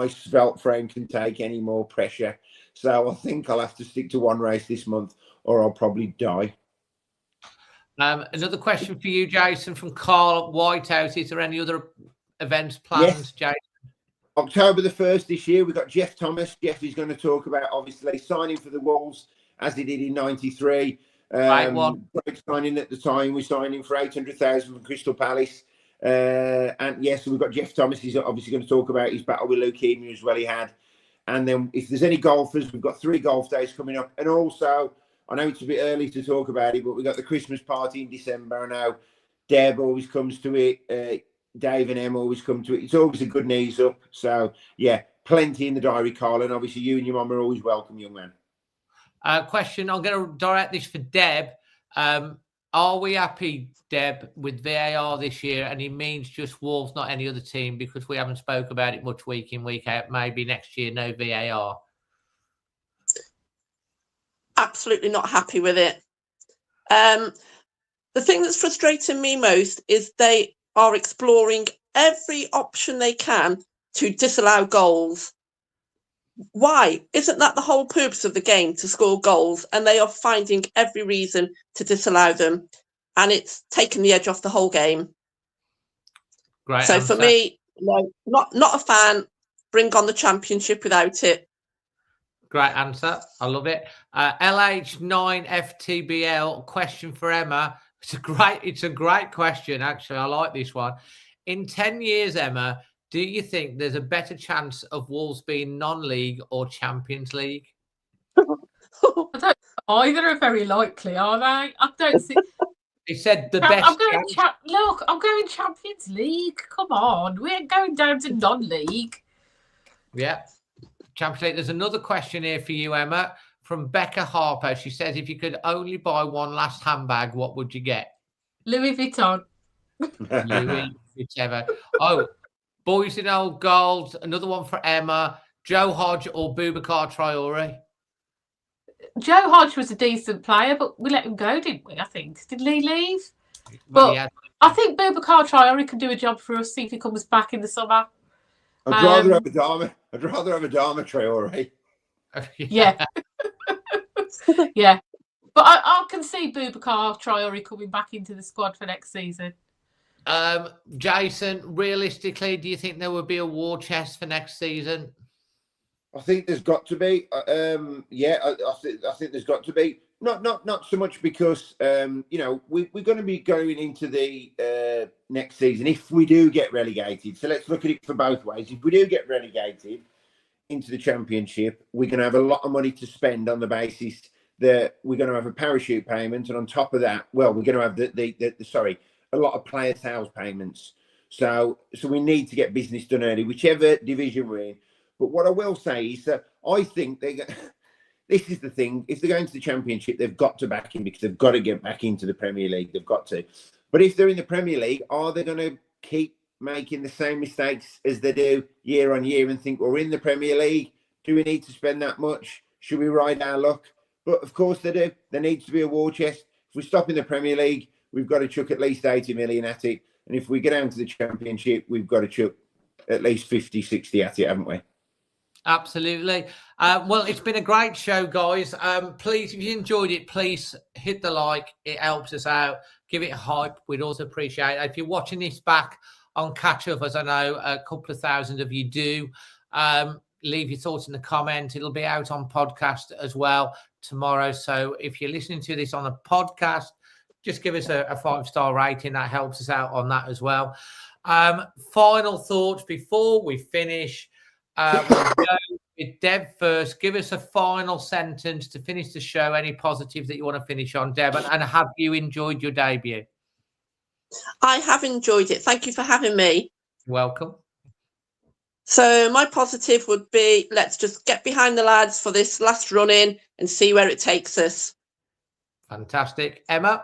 svelte frame can take any more pressure. So I think I'll have to stick to one race this month, or I'll probably die. Another question for you, Jason, from Carl Whitehouse. Is there any other events planned, Jason? October the 1st this year, we've got Jeff Thomas. Jeff is going to talk about, obviously, signing for the Wolves, as he did in 93. Great signing at the time. We signed him for 800,000 from Crystal Palace. And yes, we've got Jeff Thomas. He's obviously going to talk about his battle with leukemia as well he had. And then if there's any golfers, we've got 3 golf days coming up. And also, I know it's a bit early to talk about it, but we've got the Christmas party in December. I know Deb always comes to it. Dave and Em always come to it. It's always a good knees up. So, yeah, plenty in the diary, Carl. And obviously, you and your mum are always welcome, young man. Question. I'm going to direct this for Deb. Are we happy, Deb, with VAR this year? And it means just Wolves, not any other team, because we haven't spoke about it much week in, week out. Maybe next year, no VAR. Absolutely not happy with it. The thing that's frustrating me most is they are exploring every option they can to disallow goals. Why? Isn't that the whole purpose of the game, to score goals? And they are finding every reason to disallow them. And it's taken the edge off the whole game. Great so answer. for me, No, not a fan. Bring on the Championship without it. Great answer. I love it. LH9FTBL question for Emma. It's a great question, actually. I like this one. In 10 years, Emma, do you think there's a better chance of Wolves being non-league or Champions League? Either are very likely, are they? I don't see. He said the best. I'm going. Look, I'm going Champions League. Come on, we ain't going down to non-league. Yeah, Champions League. There's another question here for you, Emma, from Becca Harper. She says, if you could only buy one last handbag, what would you get? Louis Vuitton. Louis, whichever. Oh, Boys in Old Gold. Another one for Emma. Joe Hodge or Boubacar Traore? Joe Hodge was a decent player, but we let him go, didn't we? I think. Did Lee leave? Well, But I think Boubacar Traore can do a job for us. See if he comes back in the summer. I'd rather have a Dharma. I'd rather have a Dharma Traore. Yeah. Yeah. But I can see Boubacar Traore coming back into the squad for next season. Jason, realistically, do you think there will be a war chest for next season? I think there's got to be. Yeah, I think there's got to be. Not so much because we're going to be going into the next season if we do get relegated. So let's look at it for both ways. If we do get relegated into the Championship, we're going to have a lot of money to spend on the basis that we're going to have a parachute payment, and on top of that, well, we're going to have a lot of player sales payments. So we need to get business done early, whichever division we're in. But what I will say is that I think this is the thing. If they're going to the Championship, they've got to back in because they've got to get back into the Premier League. They've got to. But if they're in the Premier League, are they going to keep making the same mistakes as they do year on year and think, we're in the Premier League? Do we need to spend that much? Should we ride our luck? But of course they do. There needs to be a war chest. If we stop in the Premier League, we've got to chuck at least 80 million at it. And if we get down to the Championship, we've got to chuck at least 50, 60 at it, haven't we? Absolutely. Well, it's been a great show, guys. Please, if you enjoyed it, please hit the like. It helps us out. Give it a hype. We'd also appreciate it. If you're watching this back on catch up, as I know a couple of thousand of you do, leave your thoughts in the comment. It'll be out on podcast as well tomorrow. So if you're listening to this on a podcast, just give us a 5-star rating. That helps us out on that as well. Final thoughts before we finish. We'll go with Deb first. Give us a final sentence to finish the show. Any positive that you want to finish on, Deb? And have you enjoyed your debut? I have enjoyed it. Thank you for having me. Welcome. So my positive would be, let's just get behind the lads for this last run in and see where it takes us. Fantastic. Emma?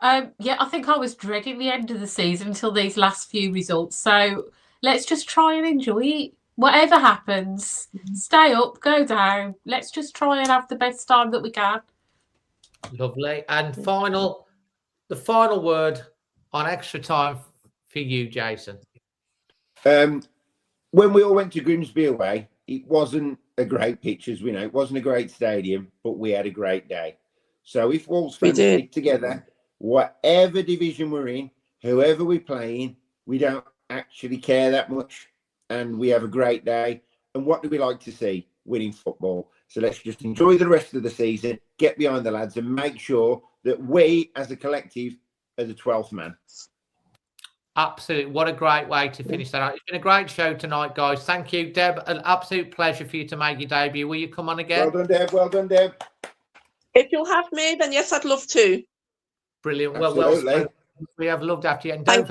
Yeah, I think I was dreading the end of the season until these last few results. So let's just try and enjoy it. Whatever happens, stay up, go down. Let's just try and have the best time that we can. Lovely. And the final word on extra time for you, Jason. When we all went to Grimsby away, it wasn't a great pitch, as we know. It wasn't a great stadium, but we had a great day. So if Wolves fans stick together, whatever division we're in, whoever we're playing, we don't actually care that much, and we have a great day. And what do we like to see? Winning football. So let's just enjoy the rest of the season, get behind the lads, and make sure that we as a collective are the 12th man. Absolutely. What a great way to finish that out. It's been a great show tonight, guys. Thank you, Deb. An absolute pleasure for you to make your debut. Will you come on again? Well done, Deb. Well done, Deb. If you'll have me, then yes, I'd love to. Brilliant. Absolutely. Well, we have loved after you. And don't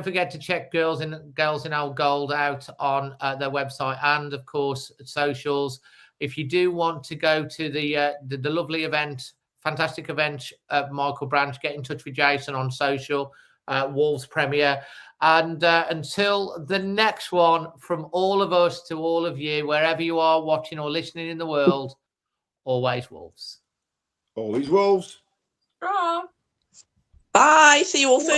forget to check Girls in Old Gold out on their website and, of course, socials. If you do want to go to the lovely event, fantastic event, Michael Branch, get in touch with Jason on social, Wolves Premier. And until the next one, from all of us to all of you, wherever you are watching or listening in the world, always Wolves. Always Wolves. Bye. Bye. See you all soon.